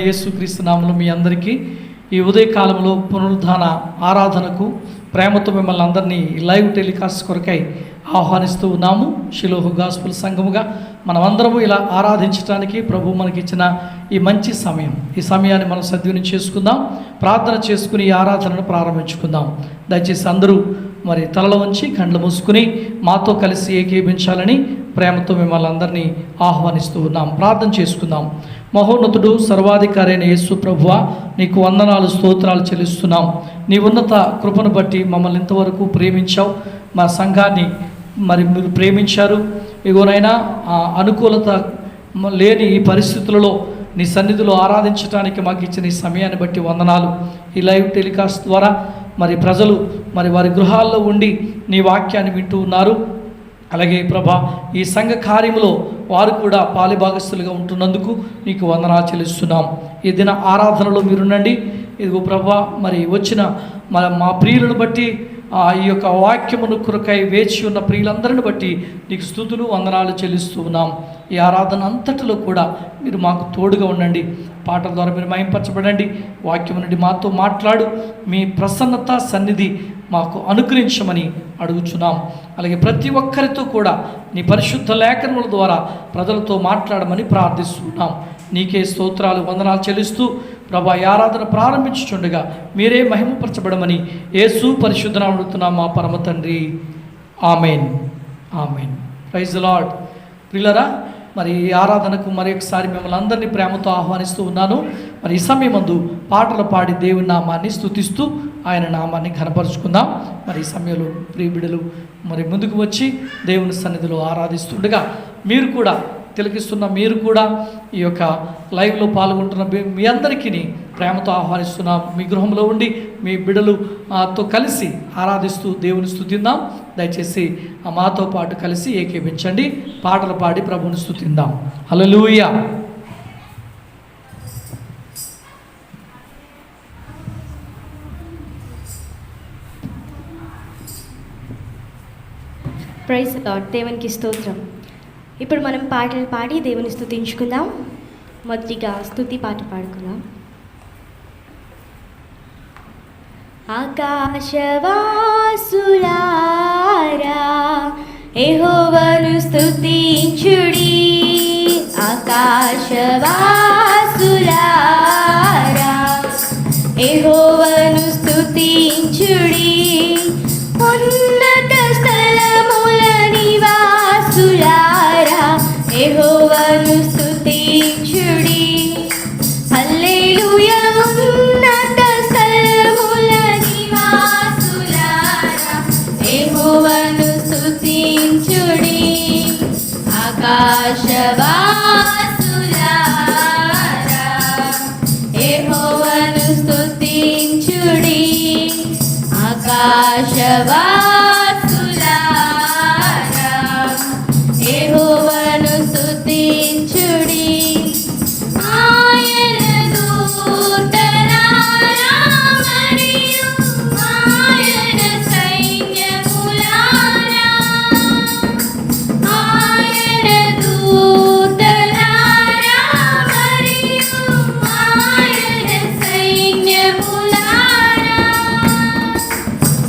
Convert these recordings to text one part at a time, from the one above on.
యేసుక్రీస్తు నామములో మీ అందరికీ ఈ ఉదయకాలంలో పునరుద్ధాన ఆరాధనకు ప్రేమతో మిమ్మల్ని అందరినీ లైవ్ టెలికాస్ట్ కొరకై ఆహ్వానిస్తూ ఉన్నాము. షిలోహు గాస్పుల్ సంఘముగా మనమందరము ఇలా ఆరాధించడానికి ప్రభు మనకిచ్చిన ఈ మంచి సమయం, ఈ సమయాన్ని మనం సద్వినియోగం చేసుకుందాం. ప్రార్థన చేసుకుని ఈ ఆరాధనను ప్రారంభించుకుందాం. దయచేసి అందరూ మరి తలలో ఉంచి కండ్లు మూసుకుని మాతో కలిసి ఏకీభించాలని ప్రేమతో మిమ్మల్ని అందరినీ ఆహ్వానిస్తూ ఉన్నాం. ప్రార్థన చేసుకుందాం. మహోన్నతుడు సర్వాధికారి అయిన యేసు ప్రభువా, నీకు వందనాలు స్తోత్రాలు చెల్లిస్తున్నాం. నీ ఉన్నత కృపను బట్టి మమ్మల్ని ఇంతవరకు ప్రేమించావు. మా సంఘాన్ని మరి మీరు ప్రేమించారు. ఇగోనైనా అనుకూలత లేని ఈ పరిస్థితులలో నీ సన్నిధిలో ఆరాధించడానికి మాకు ఇచ్చిన ఈ సమయాన్ని బట్టి వందనాలు. ఈ లైవ్ టెలికాస్ట్ ద్వారా మరి ప్రజలు మరి వారి గృహాల్లో ఉండి నీ వాక్యాన్ని వింటూ ఉన్నారు. అలాగే ప్రభా, ఈ సంఘ కార్యములో వారు కూడా పాలిభాగస్తులుగా ఉంటున్నందుకు నీకు వందనాలు చెల్లిస్తున్నాం. ఈ దిన ఆరాధనలో మీరుండండి. ఇదిగో ప్రభా, మరి వచ్చిన మా ప్రియులను బట్టి ఈ యొక్క వాక్యమును కొరకై వేచి ఉన్న ప్రియులందరిని బట్టి నీకు స్తుతులు వందనాలు చెల్లిస్తూ ఉన్నాం. ఈ ఆరాధన అంతటిలో కూడా మీరు మాకు తోడుగా ఉండండి. పాటల ద్వారా మీరు మహింపరచబడండి. వాక్యము నుండి మాతో మాట్లాడు. మీ ప్రసన్నత సన్నిధి మాకు అనుగ్రహించమని అడుగుచున్నాం. అలాగే ప్రతి ఒక్కరితో కూడా నీ పరిశుద్ధ లేఖనముల ద్వారా ప్రజలతో మాట్లాడమని ప్రార్థిస్తున్నాం. నీకే స్తోత్రాలు వందనాలు చెల్లిస్తూ ప్రభా, ఈ ఆరాధన ప్రారంభించుచుండగా మీరే మహిమపరచబడమని యేసు పరిశుద్ధ నామమున అడుగుతున్నాం మా పరమ తండ్రి. Amen, amen. Praise the Lord. ప్రియులారా, మరి ఈ ఆరాధనకు మరొకసారి మిమ్మల్ని అందరినీ ప్రేమతో ఆహ్వానిస్తూ ఉన్నాను. మరి ఈ సమయమందు పాటలు పాడి దేవుని నామాన్ని స్తుతిస్తూ ఆయన నామాన్ని ఘనపరుచుకుందాం. మరి ఈ సమయంలో ప్రియ బిడ్డలు మరి ముందుకు వచ్చి దేవుని సన్నిధిలో ఆరాధిస్తుండగా మీరు కూడా తిలకిస్తున్న మీరు కూడా ఈ యొక్క లైవ్లో పాల్గొంటున్న మీ అందరికీ ప్రేమతో ఆహ్వానిస్తున్నాం. మీ గృహంలో ఉండి మీ బిడ్డలుతో కలిసి ఆరాధిస్తూ దేవుని స్తుతిద్దాం. దయచేసి మాతో పాటు కలిసి ఏకీభించండి. పాటలు పాడి ప్రభువుని స్తుతిద్దాం. హల్లెలూయా. Praise lord. దేవునికి స్తోత్రం. ఇప్పుడు మనం పాటలు పాడి దేవుని స్తుతించుకుందాం. మొదటిగా స్తుతి పాట పాడుకుందాం. ఆకాశవాసులారా యెహోవాను స్తుతించుడి. ఆకాశవాసులారా యెహోవాను స్తుతించుడి. ఉన్నత స్థలముల నివాసులారా యెహోవాను స్తుతించుడి. హల్లెలూయా. ఉన్నత స్థలముల నివాసులారా యెహోవాను స్తుతించుడి. ఆకాశవాసులారా యెహోవాను స్తుతించుడి. ఆకాశవాసులారా యెహోవాను స్తుతించుడి. ఆయన దూతలారా మరియు ఆయన సైన్యములారా, ఆయన దూతలారా మరియు ఆయన సైన్యములారా,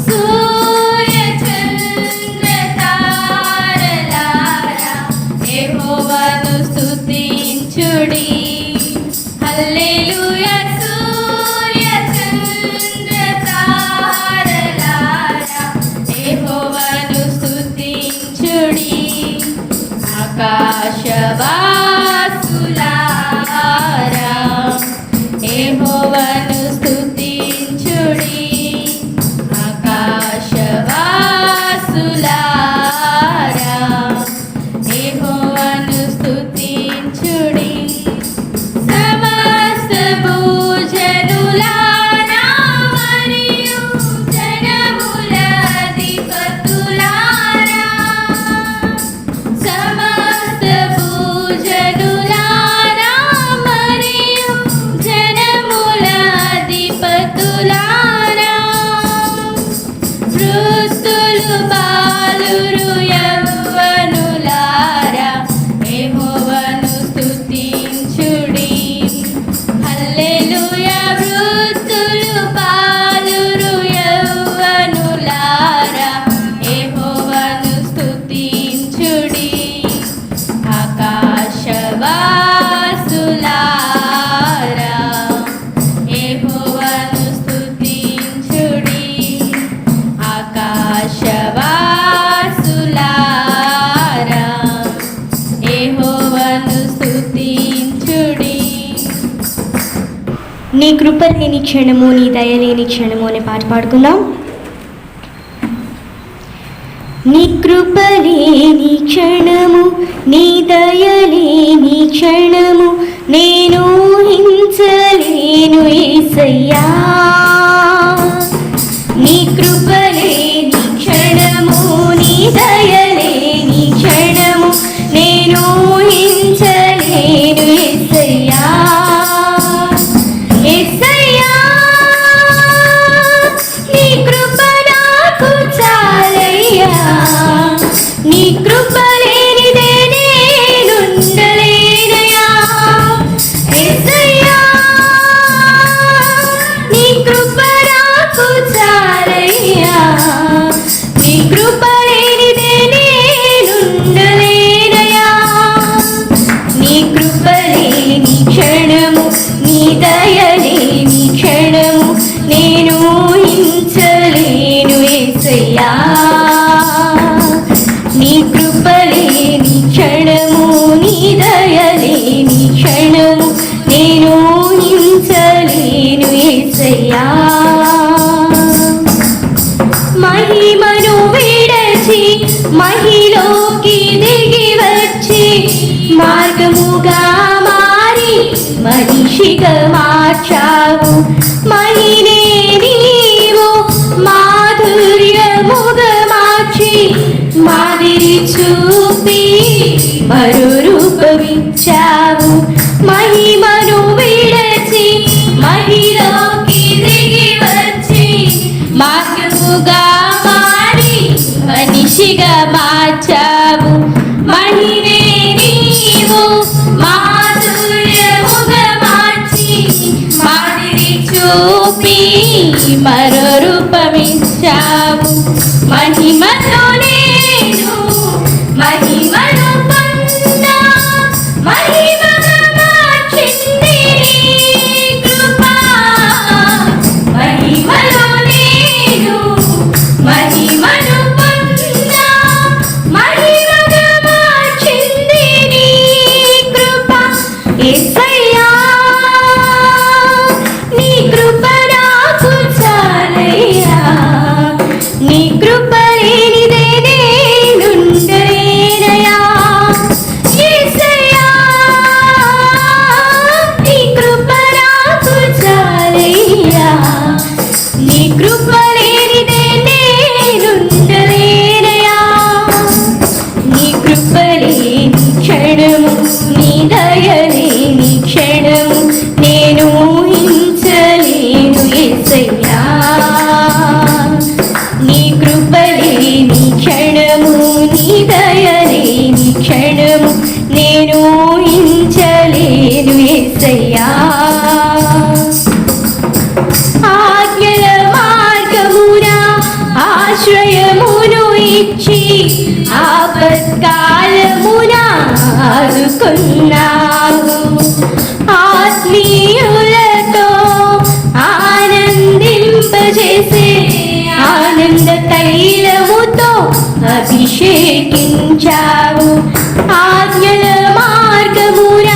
సూర్య చంద్ర తారలారా యెహోవాను స్తుతించుడి. హల్లెలూయా. సూర్య చంద్ర తారలారా యెహోవాను స్తుతించుడి. ఆకాశవాసులారా యెహోవాను స్తుతించుడి. ఆకాశవాసులారా యెహోవాను స్తుతించుడి. సమస్త నీ కృప లేని క్షణము, నీ దయ లేని క్షణము అనే పాట పాడుకుందాం. నీ కృప లేని క్షణము, నీ దయ లేని క్షణము, నేను ఊహించలేను యేసయ్యా. నీ కృప లేని క్షణము, నీ దయ లేని క్షణము, నేను ఊహించలేను యేసయ్యా. యేసయ్యా, నీ కృప నాకు చాలయ్యా. నీ కృప లేనిదే నేనుండలేనయ్యా. యేసయ్యా, నీ కృప నాకు చాలయ్యా. నీ కృప లేనిదే నేనుండలేనయ్యా. నీ కృప లేని క్షణము, నీ దయ లేని క్షణము, నేను ఊహించలేను యేసయ్యా. నీ కృప లేని క్షణము, నీ దయ లేని క్షణము, నేను ఊహించలేను యేసయ్యా. మహిమను విడచి మహిలోకి దిగి వచ్చి మార్గముగా మారి మనిషిగా మార్చావు. మహినే నీవు మాధుర్యముగా మార్చి మాదిరి చూపి మరో రూపమిచ్చావు. మహిమను విడచి మహిలోకి దిగి వచ్చి మార్గముగా మారి మనిషిగా మార్చావు. మహినే నీవు మాధుర్యముగా మార్చి మాదిరి చూపి మరో రూపమిచ్చావు. మహిమతో నేను మహిమను పొందా, మహిమగా మార్చింది నీ కృప. మహిమలో నేను మహిమను పొందా, మహిమగా మార్చింది నీ కృప. యేసయ్యా, నీ కృప నాకు చాలయ్యా. నీ కృప లేనిదే నేనుండలేనయ్యా. యేసయ్యా, నీ కృప నాకు చాలయ్యా. నీ కృప లేనిదే నేనుండలేనయ్యా. నీ కృప లేని క్షణము, నీ దయ లేని క్షణము, నేను ఊహించలేను యేసయ్యా. నీ కృప లేని క్షణము, నీ దయ లేని క్షణము, నేను ఊహించలేను యేసయ్యా. ఆజ్ఞల మార్గమున ఆశ్రయమును ఇచ్చి ఆపత్కాలమున ఆదుకున్నావు. ఆత్మీయులతో ఆనందింపజేసే ఆనంద తైలముతో అభిషేకించావు. ఆజ్ఞల మార్గమున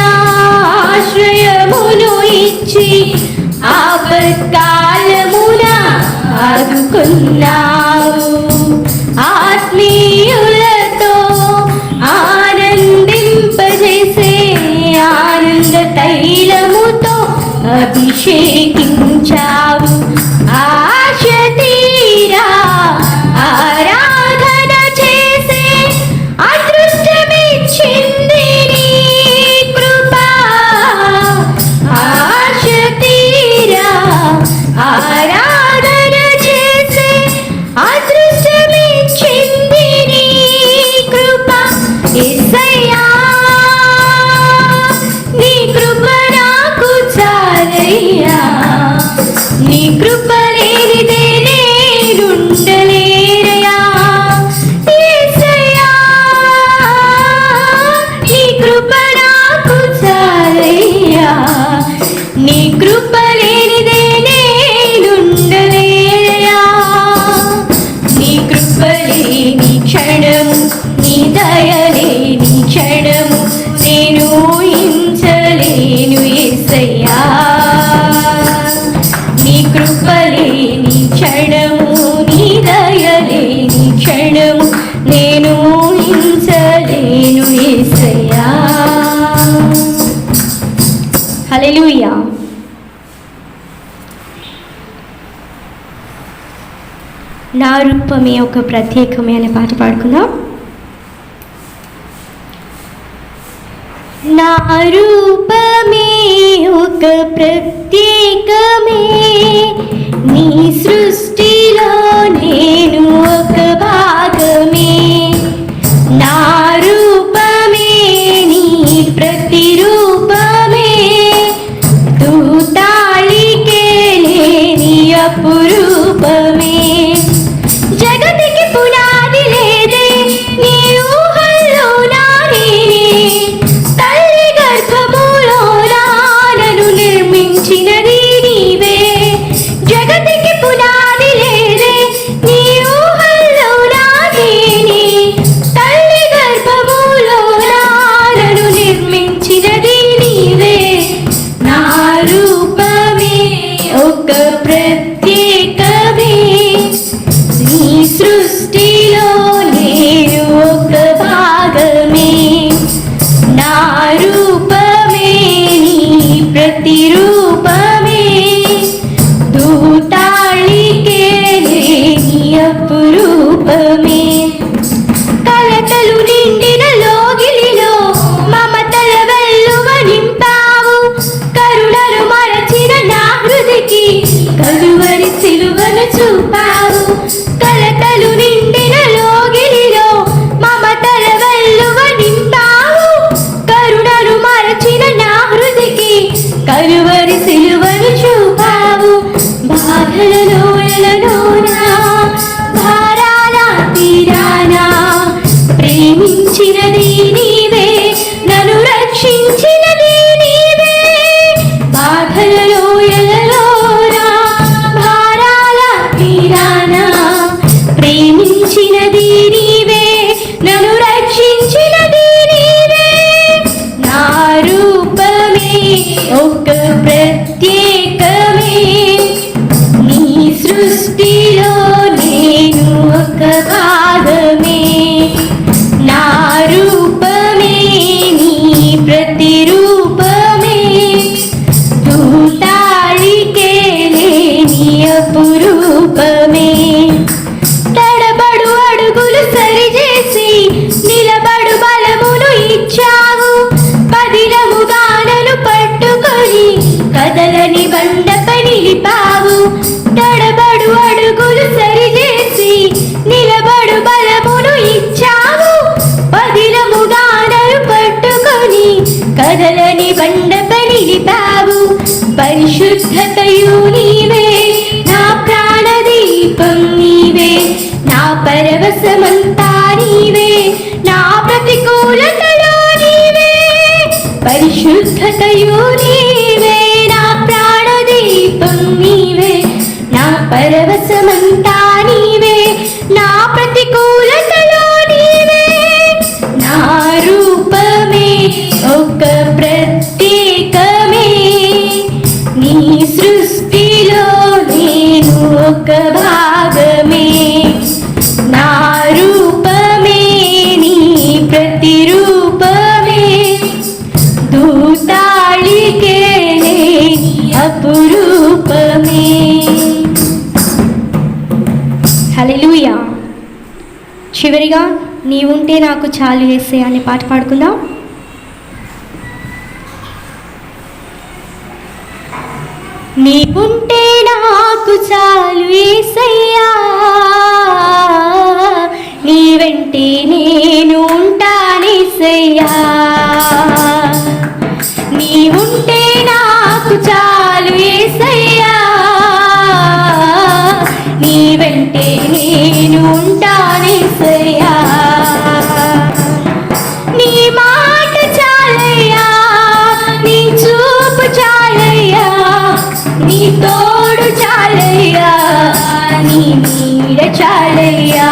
ఆశ్రయమును ఇచ్చి ఆపత్కాలమున ఆదుకున్నావు. ఆత్మీయులతో ఆనందింపజేసే ఆనంద తైలముతో అభిషేకించావు. ఆశ తీరా ఆరాధన చేసే అదృష్టమిచ్చింది నీ కృప. ఆశ తీరా ఆరాధన చేసే అదృష్టమిచ్చింది నీ కృప. యేసయ్యా, నీ కృప నాకు చాలయ్యా. నా రూపమే ఒక ప్రత్యేకమే అనే పాట పాడుకుందాం. నా రూపమే ఒక ప్రత్యేకమే, నీ సృష్టిలో నేను ఒక భాగమే. నా రూపమే నీ ప్రతిరూపమే, దూతాళికే లేని అపురూపమే. జగతికి పునాది లేదే నీ ఊహల్లో నానే, తల్లి గర్భములో నన్ను నిర్మించినది నీవే. జగతికి పునాది లేదే నీ ఊహల్లో నానే, తల్లి గర్భములో నన్ను నిర్మించినది నీవే. నా రూపమే ఒక ప్రత్యేకమే, నీ సృష్టిలో నేను ఒక భాగమే. నా రూపమే నీ ప్రతిరూపమే, దూతాళికే లేని అపురూపమే. కలతలు నిండిన లోగిలిలో మమతల వెల్లువ నింపావు, కరుణను మరచిన నా హృదికి కలువరి సిలువను చూపావు. కలతలు నిండిన లోగిలిలో మమతల వెల్లువ నింపావు, కరుణను మరచిన నా హృదికి కలువరి సిలువను చూపావు. బాధలలో ఎలలోనా భారాల తీరానా, ప్రేమించినది నీవే, నన్ను రక్షించినది నీవే. బాధలలో ఎలలోనా భారాల తీరానా, ప్రేమించినది నీవే, నన్ను రక్షించినది నీవే. నా రూపమే ఒక ప్రత్యేకమే, నీ సృష్టిలో నేను ఒక భాగమే. నా రూపమే నీ ప్రతిరూపమే, దూతాళికే లేని అపురూపమే. తడబడు అడుగులు సరిచేసి నిలబడు బలమును ఇచ్చావు, పదిలముగా నన్ను పట్టుకొని కదలని బండపై నిలిపావు. తడబడు అడుగులు సరిచేసి నిలబడు బలమును ఇచ్చావు, పదిలముగా నన్ను పట్టుకొని కదలని బండపై నిలిపావు. పరిశుద్ధతయు నీవే, నా ప్రాణదీపం నీవే, నా పరవశమంతా నీవే, నా ప్రతికూలతలో నీవే. పరిశుద్ధతయు నీవే, నా ప్రాణదీపం నీవే, నా పరవశమంతా నీవే, నా ప్రతికూలతలో నీవే. నా రూపమే ఒక ప్రత్యేకమే, నీ సృష్టిలో నేను ఒక భాగమే. నా రూపమే నీ ప్రతిరూపమే, దూతాళికే లేని అపురూపమే. హల్లెలూయా. చివరిగా నీవుంటే నాకు చాలు యేసయ్యా అనే పాట పాడుకుందాం. నీవుంటే నాకు చాలు యేసయ్యా, నీ వెంటే నేను ఉంటానేసయ్యా. నీవుంటే నాకు చాలు యేసయ్యా, నీ వెంటే నేను ఉంటానేసయ్యా. నీ మాట చాలయ్యా, నీ చూపు చాలయ్యా, నీ తోడు చాలయ్యా, నీ నీడ చాలయ్యా.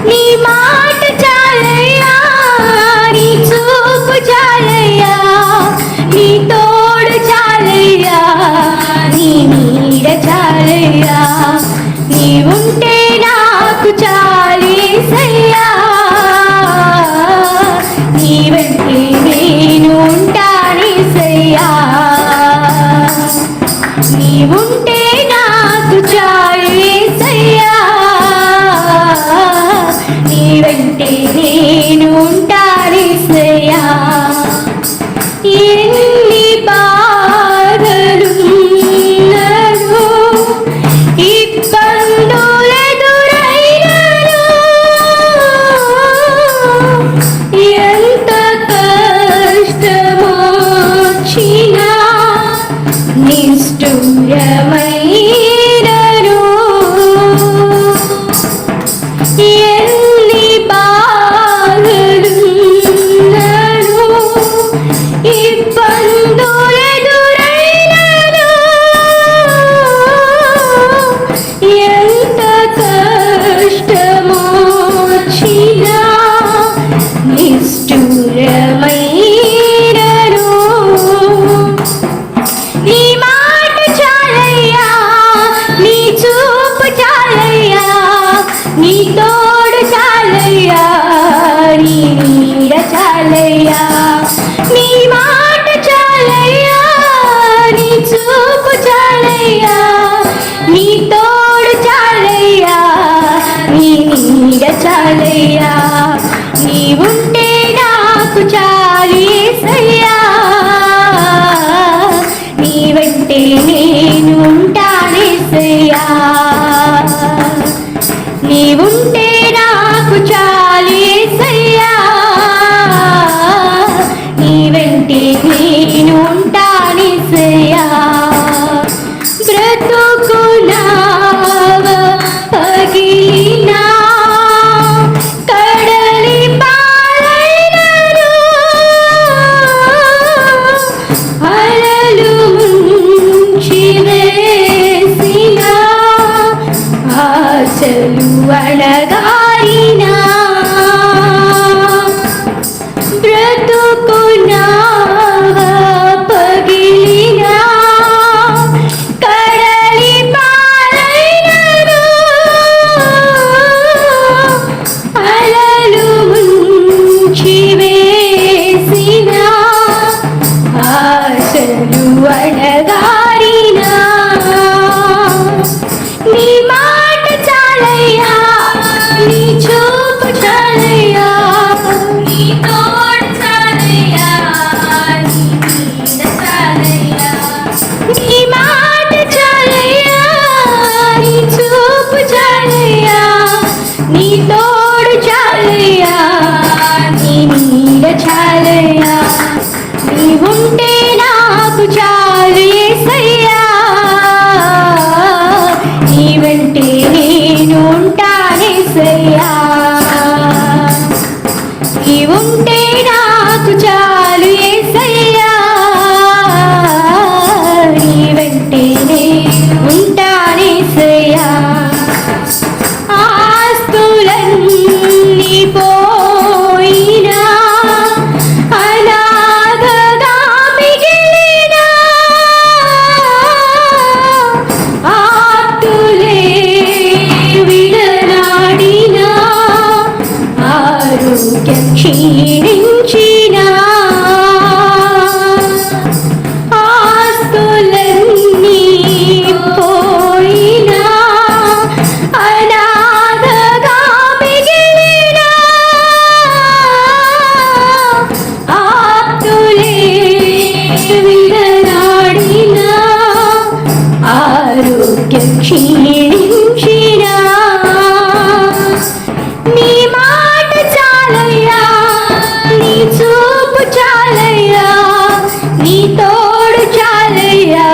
నీ మాట చాలయ్యా, నీ చూపు చాలయ్యా, నీ తోడు చాలయ్యా, నీ నీడ చాలయ్యా. నీవుంటే నాకు చాలు యేసయ్యా, నీ వెంటే నేను ఉంటానేసయ్యా. నీవుంటే నాకు చాలు యేసయ్యా, నేను ఉంటానేసయ్యా, నీవుంటే నాకు చాలు యేసయ్యా, నీ వెంటే నేను ఉంటానేసయ్యా. బ్రతుకు నావ పగిలినా కడలి పాలైనను, అలలు ముంచి వేసిన ఆశలు అణగారినా, బ్రతుకు నావ పగిలినా కడలి పాలైనను, అలలు ముంచి వేసిన ఆశలు అణగారినా, నీ మాట చాలయ్యా, నీ చూపు చాలయ్యా, నీ తోడు చాలయ్యా, నీ నీడ చాలయ్యా, నీ మాట చాలయ్యా, నీ చూపు చాలయ్యా, నీ తోడు చాలయ్యా, నీ నీడ చాలయ్యా, నీవుంటే నాకు చాలు యేసయ్యా, నీ వెంటే నేను ఉంటానేసయ్యా, నీవుంటే నాకు చాలు యేసయ్యా, నీ వెంటే నేను ఉంటానేసయ్యా. ఆస్తులన్నీ పోయినా అనాథగా మిగిలినా, ఆప్తులే విడనాడినా, ఆరోగ్యం క్షీణించినా, ఆస్తులన్నీ పోయినా అనాథగా మిగిలినా, ఆప్తులే విడనాడినా, ఆరోగ్యం క్షీణించినా, నీ మాట చాలయ్యా, నీ చూపు చాలయ్యా, నీ తోడు చాలయ్యా,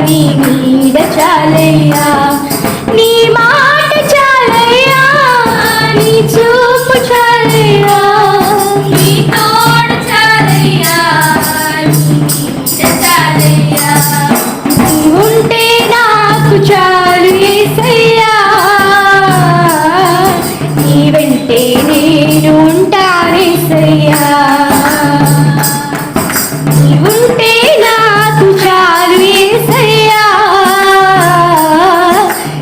నీ నీడ చాలయ్యా, నీ మాట చాలయ్యా, నీ చూపు చాలయ్యా, నీ తోడు చాలయ్యా, నీ నీడ చాలయ్యా, నీవుంటే నాకు చాలు యేసయ్యా, నీ వెంటే నేను ఉంటానేసయ్యా, నీవుంటే నాకు చాలు యేసయ్యా,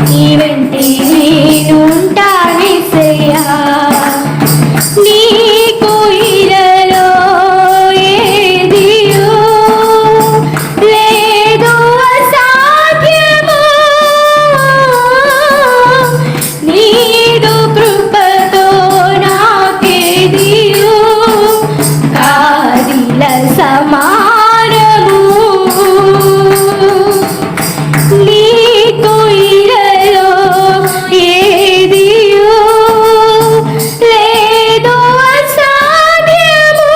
నీ వెంటే నేను ఉంటానేసయ్యా. నీకు ఇలలో ఏదియో లేదు అసాధ్యము, నీదు కృపతో నాకేదియో కాదిల సమానము, నీకు ఇలలో ఏదియో లేదు అసాధ్యము,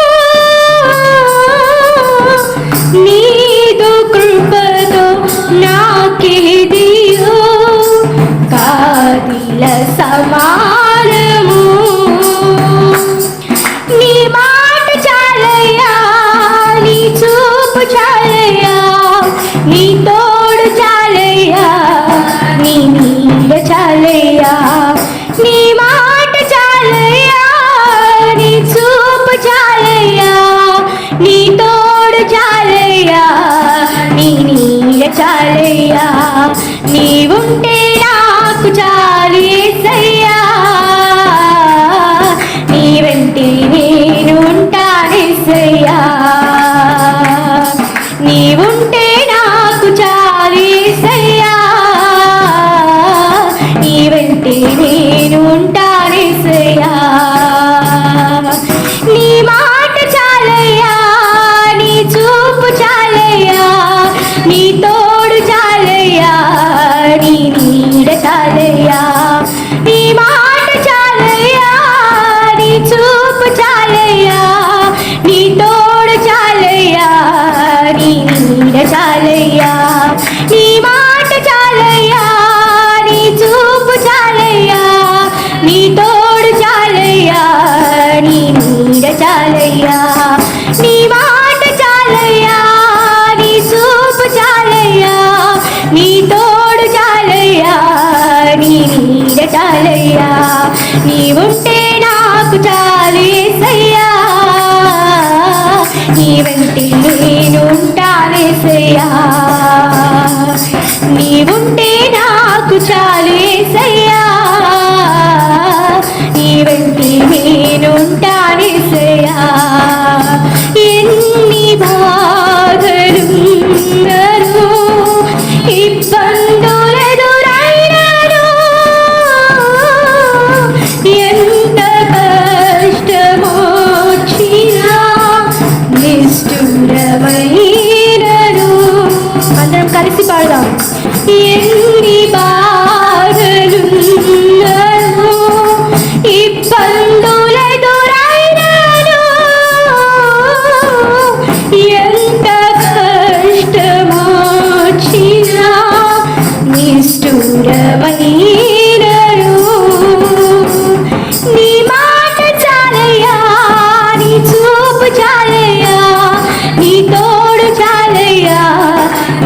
నీదు కృపతో నాకేదియో కాదిల సమానము, నీ మాట చాలయ్యా, నీ చూపు చాలయ్యా, నీ తోడు చాలయ్యా, నీ నీడ చాలయ్యా, నీ మాట చాలయ్యా, నీ చూపు చాలయ్యా, నీ తోడు చాలయ్యా, నీ నీడ చాలయ్యా, నీవుంటే నాకు చాలు యేసయ్యా, నీ వెంటే నేను ఉంటానేసయ్యా, నీవుంటే నాకు చాలు యేసయ్యా, నీ వెంటే నేను ఉంటానేసయ్యా, నీ మాట చాలయ్యా, నీ చూపు చాలయ్యా, నీతో చాలయ్యా, నీ మాట చాలయ్యా, నీ చూపు చాలయ్యా, నీ తోడు చాలయ్యా, నీ నీడ చాలయ్యా, నీ మాట చాలయ్యా, నీ చూపు చాలయ్యా, నీ తోడు చాలయ్యా, నీ నీడ చాలయ్యా, నీ ఉంటే నాకు చాలు యేసయ్యా, నీ వెంటే నేను ఉంటానేసయ్యా, నీ ఉంటే నాకు చాలు యేసయ్యా, నీ వెంటే నేను ఉంటానేసయ్యా. ఎన్ని బాధలున్నను, ఇబ్బందులెదురైనను, ఎంత కష్టమొచ్చినా నిష్ఠురమైనను. అందరం కలిసి పాడదాం. ఎన్ని బాధలున్నను, ఇబ్బందులెదురైనను, ఎంత కష్టమొచ్చినా నిష్ఠురమైనను, నీ మాట చాలయ్యా, నీ చూపు చాలయ్యా, నీ తోడు చాలయ్యా,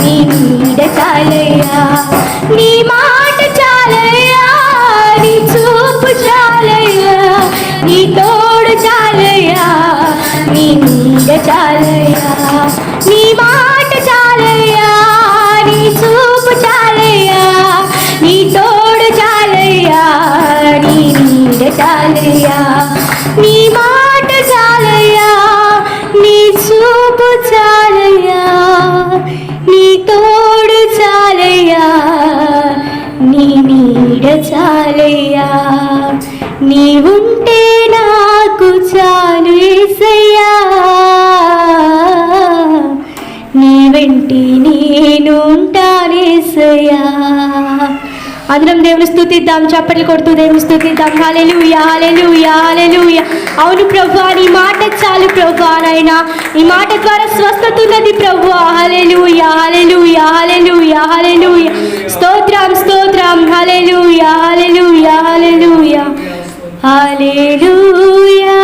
నీ నీడ చాలయ్యా, నీ మాట చాలయ్యా, నీ చూపు చాలయ్యా, నీ తోడు చాలయ్యా, నీ నీడ చాలయ్యా, నీ మాట చాలయ్యా, నీ చూపు చాలయ్యా, నీ తోడు చాలయ్యా, నీ నీడ చాలయ్యా, నీ మాట చాలయ్యా, నీ చూపు చాలయ్యా, నీ తోడు చాలయ్యా, నీ నీడ చాలయ్యా, నీ ఉంటే నాకు చాలు యేసయ్యా, నీ వెంటి నేను ఉంటానేసయ్యా. అందరం దేవుని స్తుతిద్దాం, చప్పట్లు కొడుతూ దేవుని స్తుతిద్దాం. హల్లెలూయా, హల్లెలూయా, హల్లెలూయా. అవును ప్రభువా, నీ మాట చాలు ప్రభువా, నాయనా నీ మాట ద్వారా స్వస్థత ఉన్నది ప్రభువా. హల్లెలూయా, హల్లెలూయా, హల్లెలూయా, హల్లెలూయా. స్తోత్రం, స్తోత్రం. హల్లెలూయా, హల్లెలూయా, హల్లెలూయా, హల్లెలూయా, హల్లెలూయా,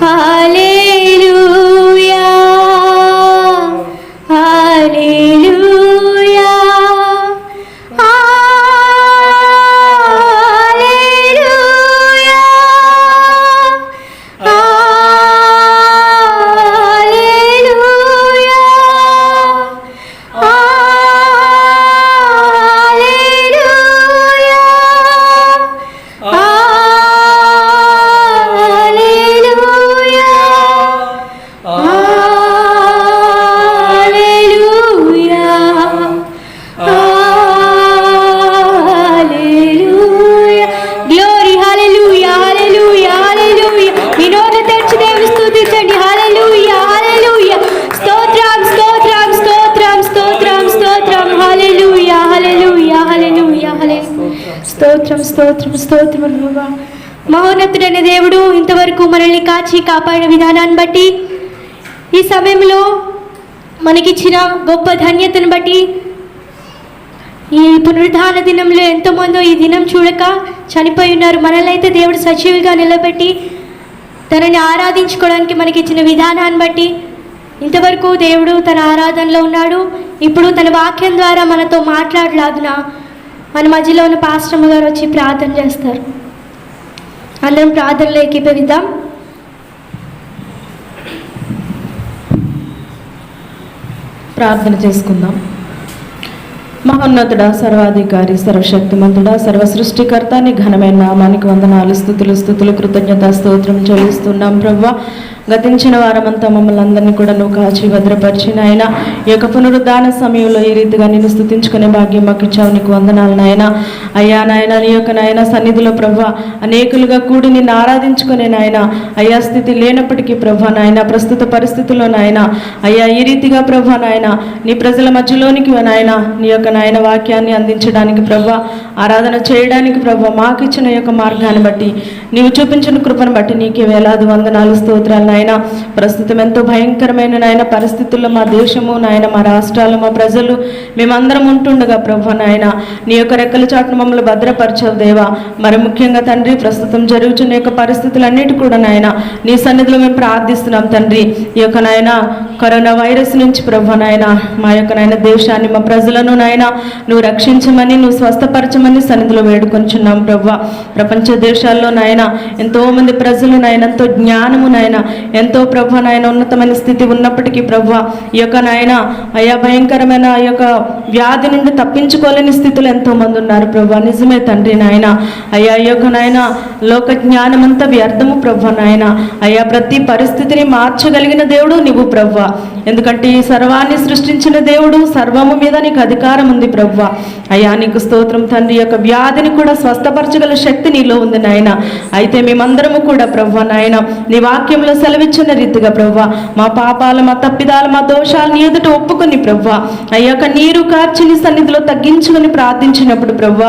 హల్లెలూయా, హల్లెలూయా, స్తోత్రం, స్తోత్రం, స్తోత్రం. మహోన్నతుడైన దేవుడు ఇంతవరకు మనల్ని కాచి కాపాడిన విధానాన్ని బట్టి, ఈ సమయంలో మనకిచ్చిన గొప్ప ధన్యతను బట్టి, ఈ పునరుద్ధాన దినంలో ఎంతోమందో ఈ దినం చూడక చనిపోయి ఉన్నారు. మనల్ని అయితే దేవుడు సజీవులుగా నిలబెట్టి తనని ఆరాధించుకోవడానికి మనకిచ్చిన విధానాన్ని బట్టి ఇంతవరకు దేవుడు తన ఆరాధనలో ఉన్నాడు. ఇప్పుడు తన వాక్యం ద్వారా మనతో మాట్లాడలాగున మన మధ్యలో ఉన్న పాస్టమ్మ గారు వచ్చి ప్రార్థన చేస్తారు. అందరం ప్రార్థనలో ఏకీభవిద్దాం. ప్రార్థన చేసుకుందాం. మహోన్నతుడా, సర్వాధికారి, సర్వశక్తిమంతుడా, సర్వ సృష్టికర్త, నీ ఘనమైన నామానికి వందనాలు, స్తుతులు కృతజ్ఞత స్తోత్రం చెల్లిస్తున్నాం. ప్రభువా, గతించిన వారమంతా మమ్మల్ని అందరినీ కూడా నువ్వు కాచి భద్రపరిచిన ఆయన ఈ యొక్క పునరుద్ధాన సమయంలో ఈ రీతిగా నేను స్తుతించుకునే భాగ్యం మాకు ఇచ్చావు. నీకు వందనాలు నాయన. అయ్యా నాయన, నీ యొక్క నాయన సన్నిధిలో ప్రభువా అనేకులుగా కూడి నిన్ను ఆరాధించుకునే నాయన అయ్యా స్థితి లేనప్పటికీ ప్రభువా నాయన ప్రస్తుత పరిస్థితుల్లో నాయన అయ్యా ఈ రీతిగా ప్రభువా నాయన నీ ప్రజల మధ్యలోనికి నాయన నీ యొక్క నాయన వాక్యాన్ని అందించడానికి ప్రభువా ఆరాధన చేయడానికి ప్రభువా మాకు ఇచ్చిన యొక్క మార్గాన్ని బట్టి నీవు చూపించిన కృపను బట్టి నీకే వేలాది వందనాలు స్తోత్రాలు నాయన. నాయన ప్రస్తుతం ఎంతో భయంకరమైన నాయన పరిస్థితుల్లో మా దేశము నాయన, మా రాష్ట్రాలు, మా ప్రజలు మేమందరం ఉంటుండగా ప్రభు నాయన నీ యొక్క రెక్కల చాటును మమ్మల్ని భద్రపరచవు దేవా. మరి ముఖ్యంగా తండ్రి ప్రస్తుతం జరుగుతున్న యొక్క పరిస్థితులన్నిటి కూడా నాయన నీ సన్నిధిలో మేము ప్రార్థిస్తున్నాం తండ్రి. ఈ యొక్క నాయన కరోనా వైరస్ నుంచి ప్రభు నాయన మా యొక్క నాయన దేశాన్ని, మా ప్రజలను నాయన నువ్వు రక్షించమని, నువ్వు స్వస్థపరచమని సన్నిధిలో వేడుకొంచున్నాం ప్రభు. ప్రపంచ దేశాల్లో నాయన ఎంతో మంది ప్రజలు నాయన ఎంతో జ్ఞానము నాయన, ఎంతో ప్రభు నాయన ఉన్నతమైన స్థితి ఉన్నప్పటికీ ప్రభు ఈ యొక్క నాయన అయా భయంకరమైన ఈ యొక్క వ్యాధి నుండి తప్పించుకోలేని స్థితిలో ఎంతో మంది ఉన్నారు ప్రభు. నిజమే తండ్రి నాయన. అయ్యా ఈ యొక్క నాయన లోక జ్ఞానం అంతా వ్యర్థము ప్రభు నాయన. అయ్యా ప్రతి పరిస్థితిని మార్చగలిగిన దేవుడు నీవు ప్రభు. ఎందుకంటే ఈ సర్వాన్ని సృష్టించిన దేవుడు, సర్వము మీద నీకు అధికారం ఉంది ప్రభు. అయ్యా నీకు స్తోత్రం తండ్రి. యొక్క వ్యాధిని కూడా స్వస్థపరచగల శక్తి నీలో ఉంది నాయన. అయితే మేమందరము కూడా ప్రభు నాయన నీ వాక్యంలో సెలవిచ్చిన రీతిగా ప్రభు మా పాపాలు, మా తప్పిదాలు, మా దోషాలు నీ ఎదుట ఒప్పుకొని ప్రభు అయ్యాక నీరు కార్చి నీ సన్నిధిలో తగ్గించుకొని ప్రార్థించినప్పుడు ప్రభు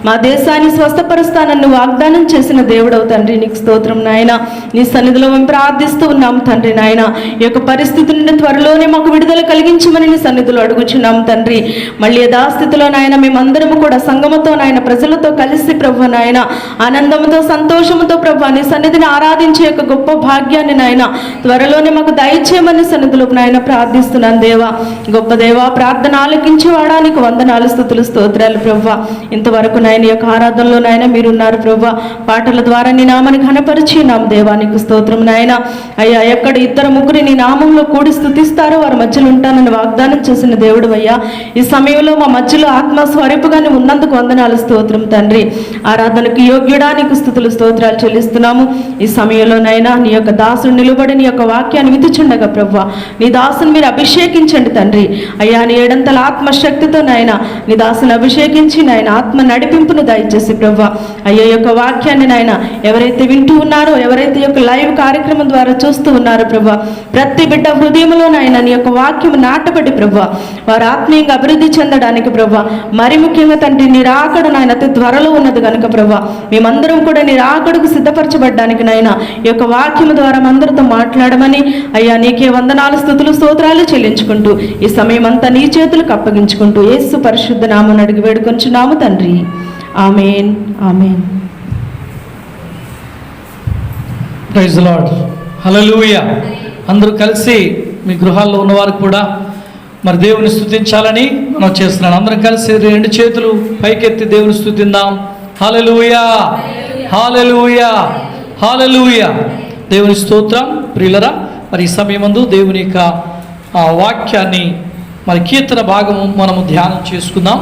మా దేశాన్ని స్వస్థపరుస్తానని వాగ్దానం చేసిన దేవుడవు తండ్రి. నీకు స్తోత్రం నాయన. నీ సన్నిధిలో మేము ప్రార్థిస్తూ ఉన్నాం తండ్రి నాయన. ఈ యొక్క పరిస్థితి నుండి త్వరలోనే మాకు విడుదల కలిగించమని నీ సన్నిధిలో అడుగుచున్నాం తండ్రి. మళ్ళీ యథాస్థితిలో నాయన మేమందరము కూడా సంఘముతో నాయన ప్రజలతో కలిసి ప్రభు నాయన ఆనందంతో సంతోషముతో ప్రభు నీ సన్నిధిని ఆరాధించే యొక్క గొప్ప భాగ్యాన్ని నాయన త్వరలోనే మాకు దయచేయమని సన్నిధిలో నాయన ప్రార్థిస్తున్నాను దేవా. గొప్ప దేవా, ప్రార్థన ఆలకించేవాడా నీకు వందనాలు, స్తుతులు, స్తోత్రాలు ప్రభు. ఇంతవరకు నాయన యొక్క ఆరాధనలో నాయన మీరున్నారు ప్రభు. పాటల ద్వారా నీ నామని ఘనపరిచి నామ దేవా నీకు స్తోత్రం నాయన. అయ్యా ఎక్కడ ఇద్దరు ముగ్గురు నీ నామంలో కూడి స్తుతిస్తారో వారి మధ్యలో ఉంటానని వాగ్దానం చేసిన దేవుడు అయ్యా. ఈ సమయంలో మా మధ్యలో ఆత్మస్వరూపుగానే ఉన్నందుకు వందనాలు, స్తోత్రం తండ్రి. ఆరాధనకు యోగ్యుడా నీకు స్తుతులు, స్తోత్రాలు చెల్లిస్తున్నాము. ఈ సమయంలోనైనా నీ యొక్క దాసుడు నిలబడి నీ యొక్క వాక్యాన్ని విధిచుండగా ప్రభు నీ దాసుని మీరు అభిషేకించండి తండ్రి. అయ్యా నీ ఏడంతల ఆత్మశక్తితో నాయన నీ దాసుని అభిషేకించి నాయన ఆత్మ నడిపింపును దయచేసి ప్రభు అయ్యా యొక్క వాక్యాన్ని నాయన ఎవరైతే వింటూ ఉన్నారో, ఎవరైతే యొక్క లైవ్ కార్యక్రమం ద్వారా చూస్తూ ఉన్నారో ప్రభు ప్రతి బిడ్డ హృదయంలో నాయన నీ యొక్క వాక్యం నాటబడి ప్రభు వారు ఆత్మీయంగా అభివృద్ధి చెందడానికి ప్రభు మరి ముఖ్యంగా తండ్రి నీ రాకడ నాయన అతి త్వరలో ఉన్నది కనుక ప్రభు మేమందరం కూడా నీ రాకడకు సిద్ధపరచబడ్డానికి నాయన ఈ యొక్క వాక్యం ద్వారా అందరితో మాట్లాడమని అయ్యా నీకే వందనాలు, స్తుతులు, స్తోత్రాలు చెల్లించుకుంటూ ఈ సమయం అంతా నీ చేతులకు అప్పగించుకుంటూ యేసు పరిశుద్ధ నామమున అడిగి వేడుకొంచున్నాము తండ్రి. Amen, amen. Praise the Lord. Hallelujah. అందరూ కలిసి మీ గృహాల్లో ఉన్నవారు కూడా మరి దేవుని స్తుతించాలని మనం చేస్తున్నాను. అందరం కలిసి రెండు చేతులు పైకెత్తి దేవుని స్తుతిందాం. హల్లెలూయా, హల్లెలూయా, హల్లెలూయా. దేవుని స్తోత్రం. ప్రియులరా, మరి ఈ సమయమందు దేవుని యొక్క వాక్యాన్ని మరి కీర్తన భాగము మనము ధ్యానం చేసుకుందాం.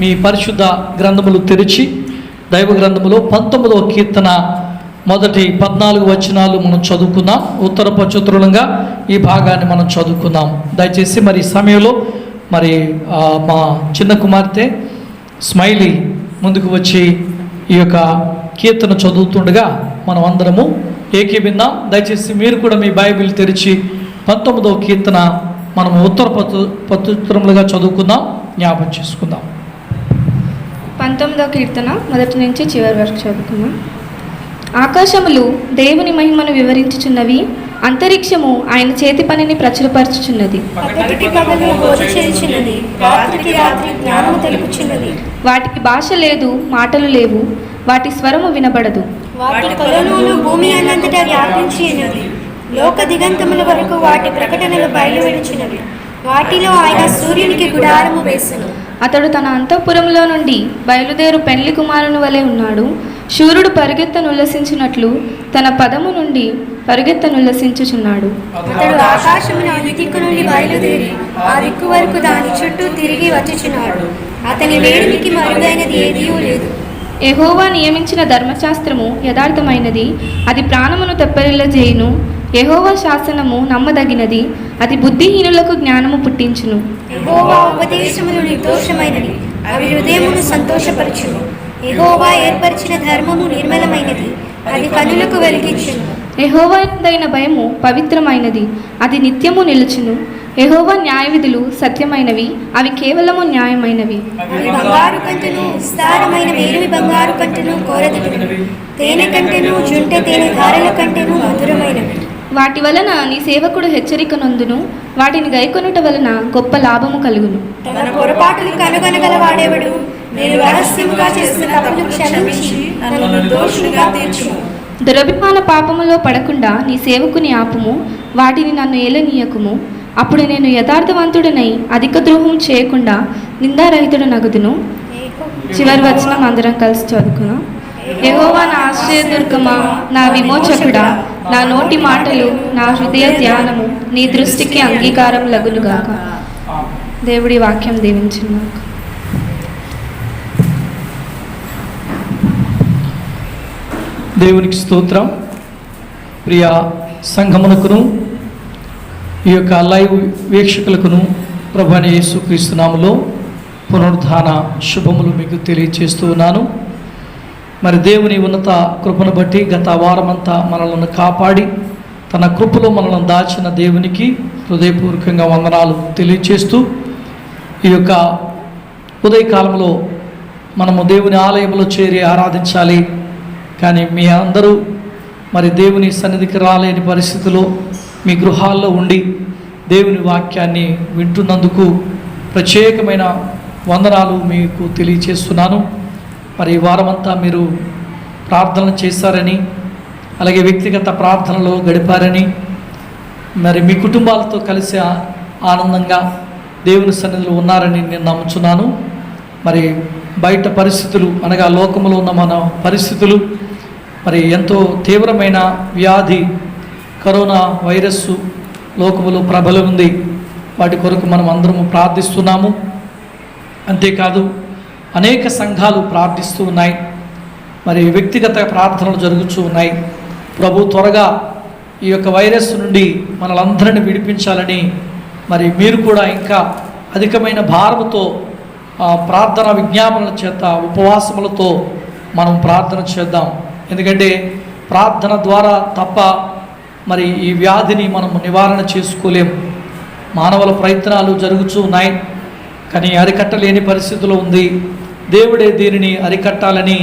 మీ పరిశుద్ధ గ్రంథములు తెరిచి దైవ గ్రంథములో 19వ కీర్తన మొదటి 14 వచనాలు మనం చదువుకుందాం. ఉత్తర పచతురులంగా ఈ భాగాన్ని మనం చదువుకుందాం. దయచేసి మరి ఈ సమయంలో మరి మా చిన్న కుమార్తె స్మైలీ ముందుకు వచ్చి ఈ యొక్క కీర్తన చదువుతుండగా మనం అందరము ఏకీభిందాం. దయచేసి మీరు కూడా మీ బైబిల్ తెరిచి 19వ కీర్తన మనము ఉత్తర పత్రులుగా చదువుకుందాం, జ్ఞాపకం చేసుకుందాం. 19వ కీర్తన మొదటి నుంచి చివరి వరకు చదువుకుందాం. ఆకాశములు దేవుని మహిమను వివరించుచున్నవి, అంతరిక్షము ఆయన చేతి పనిని ప్రచురపరచుచున్నది. వాటికి భాష లేదు, మాటలు లేవు, వాటి స్వరము వినబడదు. వాటి కొలనులు భూమి అన్నంతటా వ్యాపించి ఉన్నది, లోక దిగంతముల వరకు వాటి ప్రకటనలు బయలువెడుచున్నవి. వాటిలో ఆయన సూర్యునికి గుడారము వేసెను. అతడు తన అంతఃపురంలో నుండి బయలుదేరు పెండ్లి కుమారుని వలె ఉన్నాడు. శూరుడు పరిగెత్తనుల్లసించినట్లు తన పదము నుండి పరిగెత్తనుల్లసించుచున్నాడు. అతడు ఆకాశమున ఈ దిక్కు నుండి బయలుదేరి ఆ దిక్కు వరకు దాని చుట్టూ తిరిగి వచ్చుచున్నాడు. అతని వేడిమికి మరుగైనది ఏదీయూ లేదు. యెహోవా నియమించిన ధర్మశాస్త్రము యథార్థమైనది, అది ప్రాణమును తెప్పరిల్లజేయును. యెహోవా శాసనము నమ్మదగినది, అది బుద్ధిహీనులకు జ్ఞానము పుట్టించును. యెహోవా ఉపదేశములు నిర్దోషమైనవి, అవి హృదయమును సంతోషపరచును. యెహోవా ఏర్పరిచిన ధర్మము నిర్మలమైనది, అది కనులకు వెలిగించును. యెహోవా యందైన భయము పవిత్రమైనది, అది నిత్యము నిలుచును. యెహోవా న్యాయవిధులు సత్యమైనవి, అవి కేవలము న్యాయమైనవి. అవి బంగారు కంటెను విస్తారమైన మేలిమి బంగారు కంటెను కోరదగినవి, తేనె కంటెను జుంటె తేనె ధారల కంటెను మధురమైనవి. వాటి వలన నీ సేవకుడు హెచ్చరిక నొందును, వాటిని గైకొనుట వలన గొప్ప లాభము కలుగును. తన పొరపాటులు కనుగొనగల వాడెవడు? నేను రహస్యముగా చేసిన తప్పులు క్షమించి నన్ను దోషునిగా తీర్చుము. దురభిమాన పాపములో పడకుండా నీ సేవకుని ఆపుము, వాటిని నన్ను ఏలనీయకుము. అప్పుడు నేను యథార్థవంతుడనై అధిక ద్రోహం చేయకుండా నిందారహితుడు నగుదును. చివరి వచనం అందరం కలిసి చదువుకున్నాం. యెహోవా నా ఆశ్రయదుర్గమా, నా విమోచకుడా, నా నోటి మాటలు, నా హృదయ ధ్యానము నీ దృష్టికి అంగీకారం లగులుగాక. దేవుడి వాక్యం దీవించును. దేవునికి స్తోత్రం. ప్రియ సంఘమునకును ఈ యొక్క లైవ్ వీక్షకులకును ప్రభువైన యేసుక్రీస్తు నామములో పునరుద్ధాన శుభములు మీకు తెలియజేస్తూ ఉన్నాను. మరి దేవుని ఉన్నత కృపను బట్టి గత వారమంతా మనలను కాపాడి తన కృపలో మనల్ని దాచిన దేవునికి హృదయపూర్వకంగా వందనాలు తెలియజేస్తూ ఈ యొక్క ఉదయకాలంలో మనము దేవుని ఆలయంలో చేరి ఆరాధించాలి. కానీ మీ అందరూ మరి దేవుని సన్నిధికి రాలేని పరిస్థితిలో మీ గృహాల్లో ఉండి దేవుని వాక్యాన్ని వింటున్నందుకు ప్రత్యేకమైన వందనాలు మీకు తెలియజేస్తున్నాను. మరి ఈ వారమంతా మీరు ప్రార్థన చేశారని, అలాగే వ్యక్తిగత ప్రార్థనలో గడిపారని, మరి మీ కుటుంబాలతో కలిసి ఆనందంగా దేవుని సన్నిధిలో ఉన్నారని నేను నమ్ముచున్నాను. మరి బయట పరిస్థితులు అనగా లోకంలో ఉన్న మన పరిస్థితులు మరి ఎంతో తీవ్రమైన వ్యాధి కరోనా వైరస్సు లోకములో ప్రబలం ఉంది. వాటి కొరకు మనం అందరము ప్రార్థిస్తున్నాము. అంతేకాదు అనేక సంఘాలు ప్రార్థిస్తూ ఉన్నాయి. మరి వ్యక్తిగత ప్రార్థనలు జరుగుతూ ఉన్నాయి. ప్రభు త్వరగా ఈ యొక్క వైరస్ నుండి మనలందరినీ విడిపించాలని మరి మీరు కూడా ఇంకా అధికమైన భారముతో ప్రార్థన విజ్ఞాపనల చేత ఉపవాసములతో మనం ప్రార్థన చేద్దాం. ఎందుకంటే ప్రార్థన ద్వారా తప్ప మరి ఈ వ్యాధిని మనం నివారణ చేసుకోలేం. మానవుల ప్రయత్నాలు జరుగుతూ ఉన్నాయి, కానీ అరికట్టలేని పరిస్థితిలో ఉంది. దేవుడే దీనిని అరికట్టాలని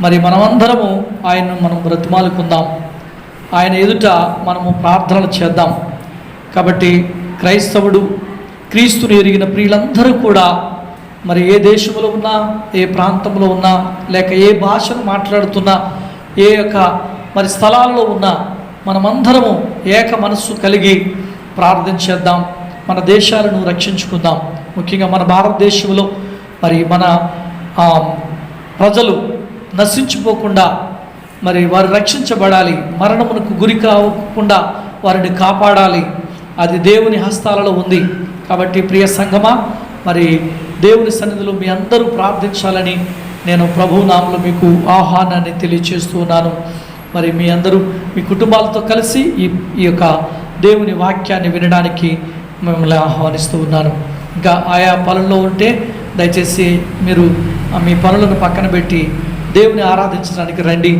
మరి మనమందరము ఆయన్ను మనం బ్రతిమాలుకుందాం. ఆయన ఎదుట మనము ప్రార్థనలు చేద్దాం. కాబట్టి క్రైస్తవుడు, క్రీస్తుని ఎరిగిన ప్రియులందరూ కూడా మరి ఏ దేశంలో ఉన్నా, ఏ ప్రాంతంలో ఉన్నా, లేక ఏ భాషను మాట్లాడుతున్నా, ఏ యొక్క మరి స్థలాల్లో ఉన్నా మనమందరము ఏక మనస్సు కలిగి ప్రార్థించేద్దాం. మన దేశాలను రక్షించుకుందాం. ముఖ్యంగా మన భారతదేశంలో మరి మన ప్రజలు నశించిపోకుండా మరి వారు రక్షించబడాలి. మరణమునకు గురి కాకుండా వారిని కాపాడాలి. అది దేవుని హస్తాలలో ఉంది. కాబట్టి ప్రియ సంఘమా, మరి దేవుని సన్నిధిలో మీ అందరూ ప్రార్థించాలని నేను ప్రభు నామములో మీకు ఆహ్వానాన్ని తెలియజేస్తూ ఉన్నాను. మరి మీ అందరూ మీ కుటుంబాలతో కలిసి ఈ యొక్క దేవుని వాక్యాన్ని వినడానికి మిమ్మల్ని ఆహ్వానిస్తూ ఉన్నాను. ఇంకా ఆయా పనుల్లో ఉంటే దయచేసి మీరు మీ పనులను పక్కన పెట్టి దేవుని ఆరాధించడానికి రండి.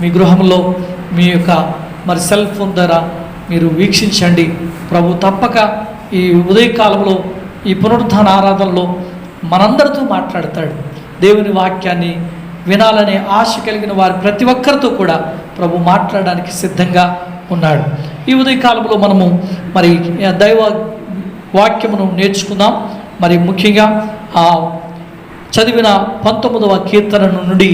మీ గృహంలో మీ యొక్క మరి సెల్ ఫోన్ ద్వారా మీరు వీక్షించండి. ప్రభు తప్పక ఈ ఉదయకాలంలో ఈ పునరుద్ధాన ఆరాధనలో మనందరితో మాట్లాడతాడు. దేవుని వాక్యాన్ని వినాలనే ఆశ కలిగిన వారి ప్రతి ఒక్కరితో కూడా ప్రభు మాట్లాడడానికి సిద్ధంగా ఉన్నాడు. ఈ ఉదయకాలంలో మనము మరి దైవ వాక్యమును నేర్చుకుందాం. మరి ముఖ్యంగా చదివిన 19వ కీర్తన నుండి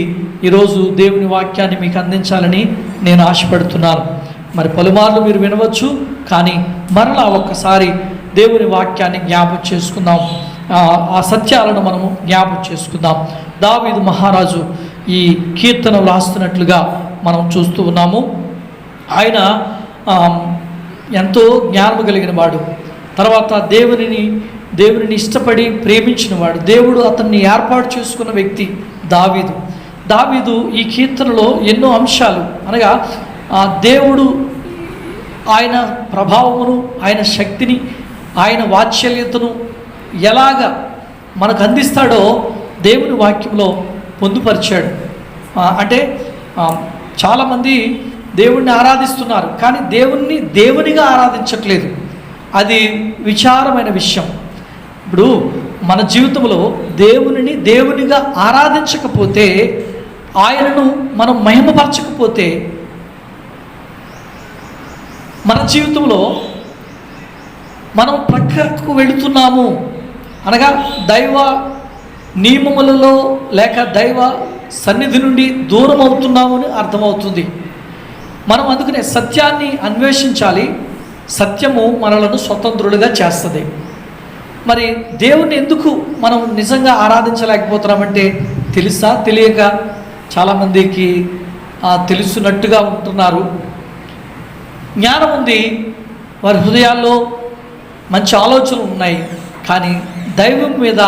ఈరోజు దేవుని వాక్యాన్ని మీకు అందించాలని నేను ఆశపడుతున్నాను. మరి పలుమార్లు మీరు వినవచ్చు, కానీ మరలా ఒక్కసారి దేవుని వాక్యాన్ని జ్ఞాపకం చేసుకుందాం. ఆ సత్యాలను మనము జ్ఞాపకం చేసుకుందాం. దావీదు మహారాజు ఈ కీర్తన వ్రాస్తున్నట్లుగా మనం చూస్తూ ఉన్నాము. ఆయన ఎంతో జ్ఞానము కలిగిన వాడు. తర్వాత దేవునిని ఇష్టపడి ప్రేమించిన వాడు. దేవుడు అతన్ని ఏర్పాటు చేసుకున్న వ్యక్తి దావీదు ఈ కీర్తనలో ఎన్నో అంశాలు, అనగా దేవుడు ఆయన ప్రభావమును, ఆయన శక్తిని, ఆయన వాత్సల్యతను ఎలాగ మనకు అందిస్తాడో దేవుని వాక్యంలో పొందుపరిచాడు. అంటే చాలామంది దేవుణ్ణి ఆరాధిస్తున్నారు, కానీ దేవునిగా ఆరాధించట్లేదు. అది విచారమైన విషయం. ఇప్పుడు మన జీవితంలో దేవునిగా ఆరాధించకపోతే, ఆయనను మనం మహిమపరచకపోతే మన జీవితంలో మనం ప్రక్కకు వెళుతున్నాము అనగా దైవ నియమములలో లేక దైవ సన్నిధి నుండి దూరం అవుతున్నాము అని అర్థమవుతుంది. మనం అందుకనే సత్యాన్ని అన్వేషించాలి. సత్యము మనలను స్వతంత్రులుగా చేస్తుంది. మరి దేవుణ్ణి ఎందుకు మనం నిజంగా ఆరాధించలేకపోతున్నామంటే తెలుసా తెలియక చాలామందికి తెలుసున్నట్టుగా ఉంటున్నారు. జ్ఞానం ఉంది, వారి హృదయాల్లో మంచి ఆలోచనలు ఉన్నాయి, కానీ దైవం మీద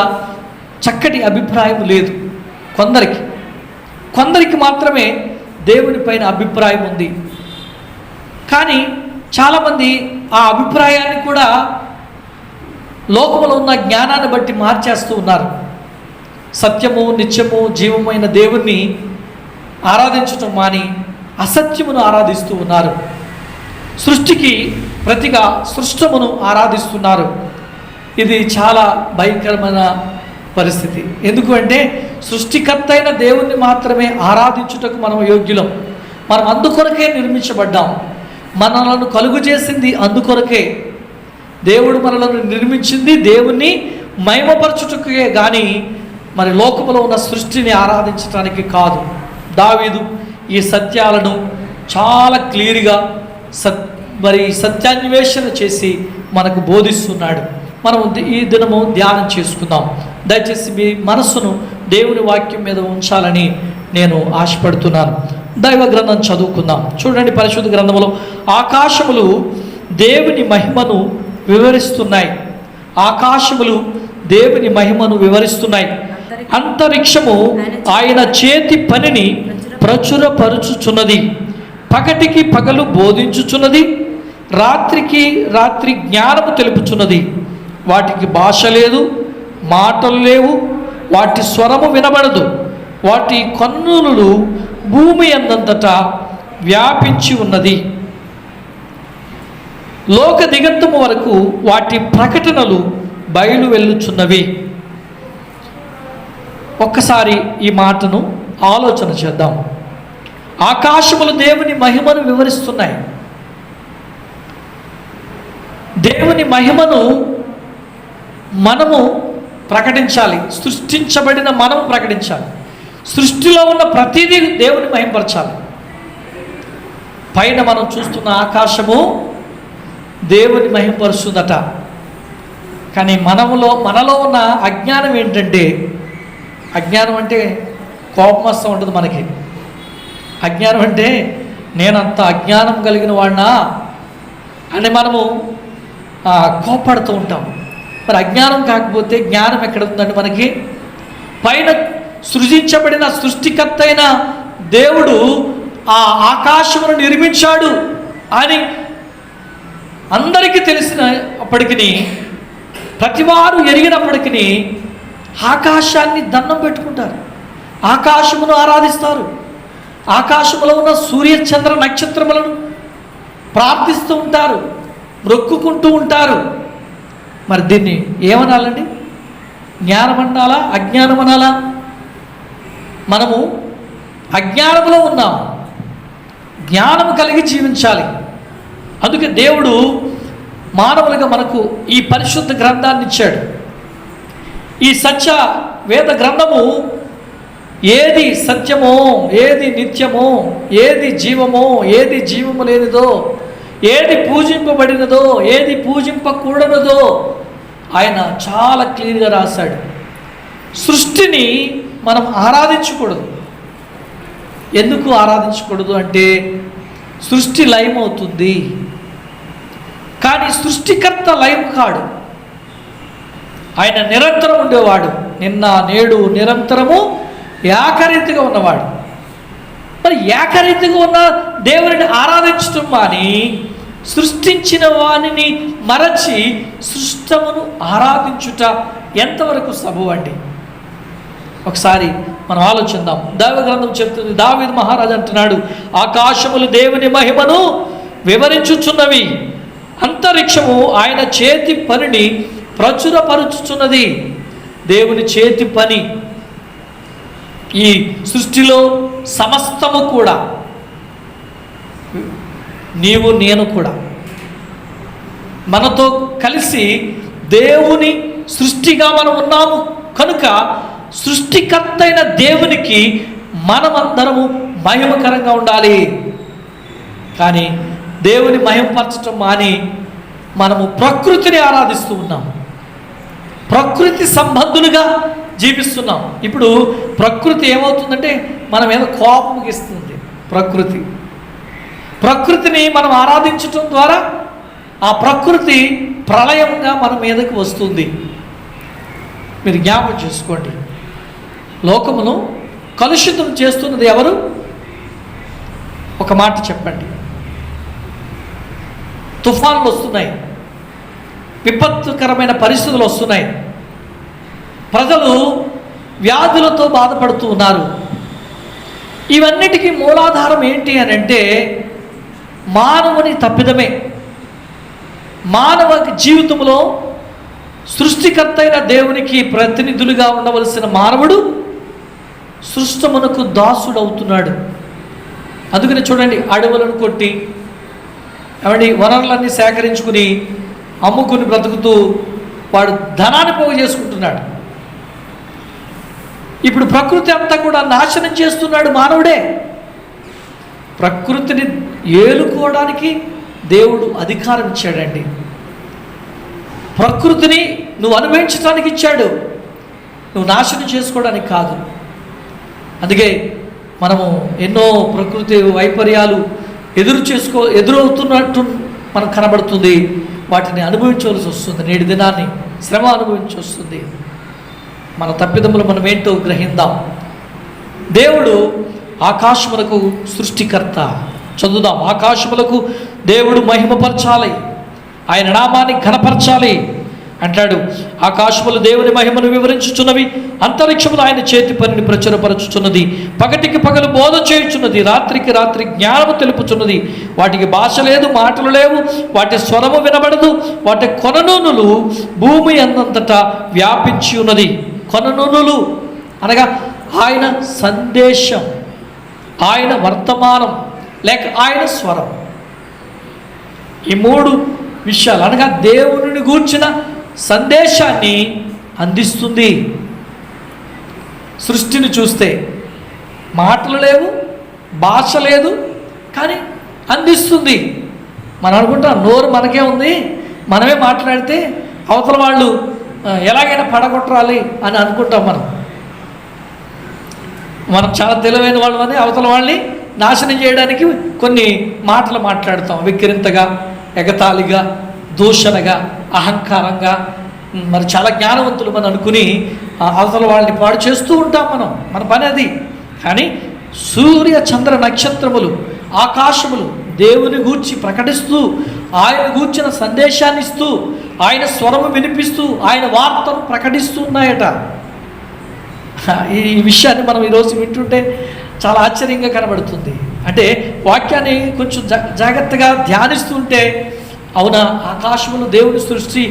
చక్కటి అభిప్రాయం లేదు. కొందరికి మాత్రమే దేవుని పైన అభిప్రాయం ఉంది. కానీ చాలామంది ఆ అభిప్రాయాన్ని కూడా లోకంలో ఉన్న జ్ఞానాన్ని బట్టి మార్చేస్తూ ఉన్నారు. సత్యము, నిత్యము, జీవమైన దేవుణ్ణి ఆరాధించటం మాని అసత్యమును ఆరాధిస్తూ ఉన్నారు. సృష్టికి ప్రతిగా సృష్టమును ఆరాధిస్తున్నారు. ఇది చాలా భయంకరమైన పరిస్థితి. ఎందుకు అంటే సృష్టికర్త అయిన దేవుణ్ణి మాత్రమే ఆరాధించుటకు మనం యోగ్యులం. మనం అందుకొరకే నిర్మించబడ్డాం. మనలను కలుగు చేసింది అందుకొరకే. దేవుడు మనలను నిర్మించింది దేవుణ్ణి మహిమపరచుటకే కానీ మరి లోకములో ఉన్న సృష్టిని ఆరాధించడానికి కాదు. దావీదు ఈ సత్యాలను చాలా క్లియర్గా సత్యాన్వేషణ చేసి మనకు బోధిస్తున్నాడు. మనం ఈ దినము ధ్యానం చేసుకుందాం. దయచేసి మీ మనస్సును దేవుని వాక్యం మీద ఉంచాలని నేను ఆశపడుతున్నాను. దైవ గ్రంథం చదువుకుందాం. చూడండి, పరిశుద్ధ గ్రంథములో ఆకాశములు దేవుని మహిమను వివరిస్తున్నాయి. ఆకాశములు దేవుని మహిమను వివరిస్తున్నాయి. అంతరిక్షము ఆయన చేతి పనిని ప్రచురపరుచుచున్నది. పగటికి పగలు బోధించుచున్నది, రాత్రికి రాత్రి జ్ఞానము తెలుపుచున్నది. వాటికి భాష లేదు, మాటలు లేవు, వాటి స్వరము వినబడదు. వాటి కన్నులు భూమి అందంతటా వ్యాపించి ఉన్నది. లోక దిగంతము వరకు వాటి ప్రకటనలు బయలు వెళ్ళుచున్నవి. ఒక్కసారి ఈ మాటను ఆలోచన చేద్దాం. ఆకాశములు దేవుని మహిమను వివరిస్తున్నాయి. దేవుని మహిమను మనము ప్రకటించాలి. సృష్టించబడిన మనము ప్రకటించాలి. సృష్టిలో ఉన్న ప్రతిదీ దేవుని మహిమపరచాలి. పైన మనం చూస్తున్న ఆకాశము దేవుని మహిమపరుస్తుందట. కానీ మనలో ఉన్న అజ్ఞానం ఏంటంటే, అజ్ఞానం అంటే కోపం వస్తూ ఉంటుంది మనకి. అజ్ఞానం అంటే నేనంత అజ్ఞానం కలిగిన వాడినా అని మనము కోపడుతూ ఉంటాం. మరి అజ్ఞానం కాకపోతే జ్ఞానం ఎక్కడ ఉందండి మనకి? పైన సృజించబడిన సృష్టికర్త అయిన దేవుడు ఆ ఆకాశమును నిర్మించాడు అని అందరికీ తెలిసినప్పటికీ, ప్రతివారు ఎరిగినప్పటికీ ఆకాశాన్ని దండం పెట్టుకుంటారు, ఆకాశమును ఆరాధిస్తారు, ఆకాశములో ఉన్న సూర్య చంద్ర నక్షత్రములను ప్రార్థిస్తూ ఉంటారు, మొక్కుకుంటూ ఉంటారు. మరి దీన్ని ఏమనాలండి? జ్ఞానం అనాలా, అజ్ఞానం అనాలా? మనము అజ్ఞానంలో ఉన్నాం, జ్ఞానం కలిగి జీవించాలి. అందుకే దేవుడు మానవులుగా మనకు ఈ పరిశుద్ధ గ్రంథాన్ని ఇచ్చాడు. ఈ సత్య వేద గ్రంథము ఏది సత్యమో, ఏది నిత్యమో, ఏది జీవమో, ఏది జీవము లేనిదో, ఏది పూజింపబడినదో, ఏది పూజింపకూడనదో ఆయన చాలా క్లియర్గా రాశాడు. సృష్టిని మనం ఆరాధించకూడదు. ఎందుకు ఆరాధించకూడదు అంటే సృష్టి లయమవుతుంది. కానీ సృష్టికర్త లయం కాడు. ఆయన నిరంతరం ఉండేవాడు, నిన్న నేడు నిరంతరము ఏకరీతిగా ఉన్నవాడు. మరి ఏకరీతిగా ఉన్న దేవుడిని ఆరాధించటం అని సృష్టించిన వానిని మరచి సృష్టమును ఆరాధించుట ఎంతవరకు సబబు అండి? ఒకసారి మనం ఆలోచిద్దాం. దైవ గ్రంథం చెప్తుంది, దావీదు మహారాజు అంటున్నాడు, ఆకాశములు దేవుని మహిమను వివరించుచున్నవి, అంతరిక్షము ఆయన చేతి పనిని ప్రచురపరుచుచున్నది. దేవుని చేతి పని. ఈ సృష్టిలో సమస్తము కూడా, నీవు నేను కూడా మనతో కలిసి దేవుని సృష్టిగా మనం ఉన్నాము కనుక సృష్టికర్త అయిన దేవునికి మనమందరము మహిమకరంగా ఉండాలి. కానీ దేవుని మహిమపరచటం మాని మనము ప్రకృతిని ఆరాధిస్తూ ఉన్నాము, ప్రకృతి సంబంధులుగా జీవిస్తున్నాం. ఇప్పుడు ప్రకృతి ఏమవుతుందంటే మన మీద కోపం ఇస్తుంది. ప్రకృతిని మనం ఆరాధించటం ద్వారా ఆ ప్రకృతి ప్రళయంగా మన మీదకి వస్తుంది. మీరు జ్ఞాపకం చేసుకోండి, లోకమును కలుషితం చేస్తున్నది ఎవరు? ఒక మాట చెప్పండి. తుఫాన్లు వస్తున్నాయి, విపత్తుకరమైన పరిస్థితులు వస్తున్నాయి, ప్రజలు వ్యాధులతో బాధపడుతూ ఉన్నారు. ఇవన్నిటికీ మూలాధారం ఏంటి అని అంటే మానవుని తప్పిదమే. మానవ జీవితంలో సృష్టికర్త అయిన దేవునికి ప్రతినిధులుగా ఉండవలసిన మానవుడు సృష్టమునకు దాసుడవుతున్నాడు. అందుకని చూడండి, అడవులను కొట్టి వనరులన్నీ సేకరించుకుని అమ్ముకుని బ్రతుకుతూ వాడు ధనాన్ని పోగు చేసుకుంటున్నాడు. ఇప్పుడు ప్రకృతి అంతా కూడా నాశనం చేస్తున్నాడు మానవుడే. ప్రకృతిని ఏలుకోవడానికి దేవుడు అధికారం ఇచ్చాడండి. ప్రకృతిని నువ్వు అనుభవించడానికి ఇచ్చాడు, నువ్వు నాశనం చేసుకోవడానికి కాదు. అందుకే మనము ఎన్నో ప్రకృతి వైపర్యాలు ఎదురవుతున్నట్టు మనకు కనబడుతుంది. వాటిని అనుభవించవలసి వస్తుంది, నేటి దినాన్ని శ్రమ అనుభవించి వస్తుంది. మన తప్పిదములు మనం ఏంటో గ్రహిద్దాం. దేవుడు ఆకాశములకు సృష్టికర్త. చదువుదాం, ఆకాశములకు దేవుడు మహిమపరచాలి, ఆయన నామాన్ని ఘనపరచాలి అంటాడు. ఆకాశములు దేవుని మహిమను వివరించుచున్నవి, అంతరిక్షములు ఆయన చేతి పనిని ప్రచురపరచుచున్నది. పగటికి పగలు బోధ చేయుచున్నది, రాత్రికి రాత్రి జ్ఞానము తెలుపుచున్నది. వాటికి భాష లేదు, మాటలు లేవు, వాటి స్వరము వినబడదు. వాటి కొననూనులు భూమి అన్నంతటా వ్యాపించి ఉన్నది. కొననూనులు అనగా ఆయన సందేశం, ఆయన వర్తమానం లేక ఆయన స్వరం. ఈ మూడు విషయాలు అనగా దేవుని గూర్చిన సందేశాన్ని అందిస్తుంది. సృష్టిని చూస్తే మాటలు లేవు, భాష లేదు, కానీ అందిస్తుంది. మనం అనుకుంటాం నోరు మనకే ఉంది, మనమే మాట్లాడితే అవతల వాళ్ళు ఎలాగైనా పడగొట్టాలి అని అనుకుంటాం. మనం చాలా తెలివైన వాళ్ళు అని అవతల వాళ్ళని నాశనం చేయడానికి కొన్ని మాటలు మాట్లాడతాం. విక్రింతగా, ఎగతాళిగా, దూషణగా, అహంకారంగా, మరి చాలా జ్ఞానవంతులు మనం అనుకుని అవతల వాళ్ళని పాడు చేస్తూ ఉంటాం. మన పని అది. కానీ సూర్య చంద్ర నక్షత్రములు, ఆకాశములు దేవుని గూర్చి ప్రకటిస్తూ, ఆయన గూర్చిన సందేశాన్ని ఇస్తూ, ఆయన స్వరము వినిపిస్తూ, ఆయన వార్తను ప్రకటిస్తూ ఉన్నాయట. ఈ విషయాన్ని మనం ఈరోజు వింటుంటే చాలా ఆశ్చర్యంగా కనబడుతుంది. అంటే వాక్యాన్ని కొంచెం జాగ్రత్తగా ధ్యానిస్తుంటే, అవునా, ఆకాశములు దేవుని సృష్టి,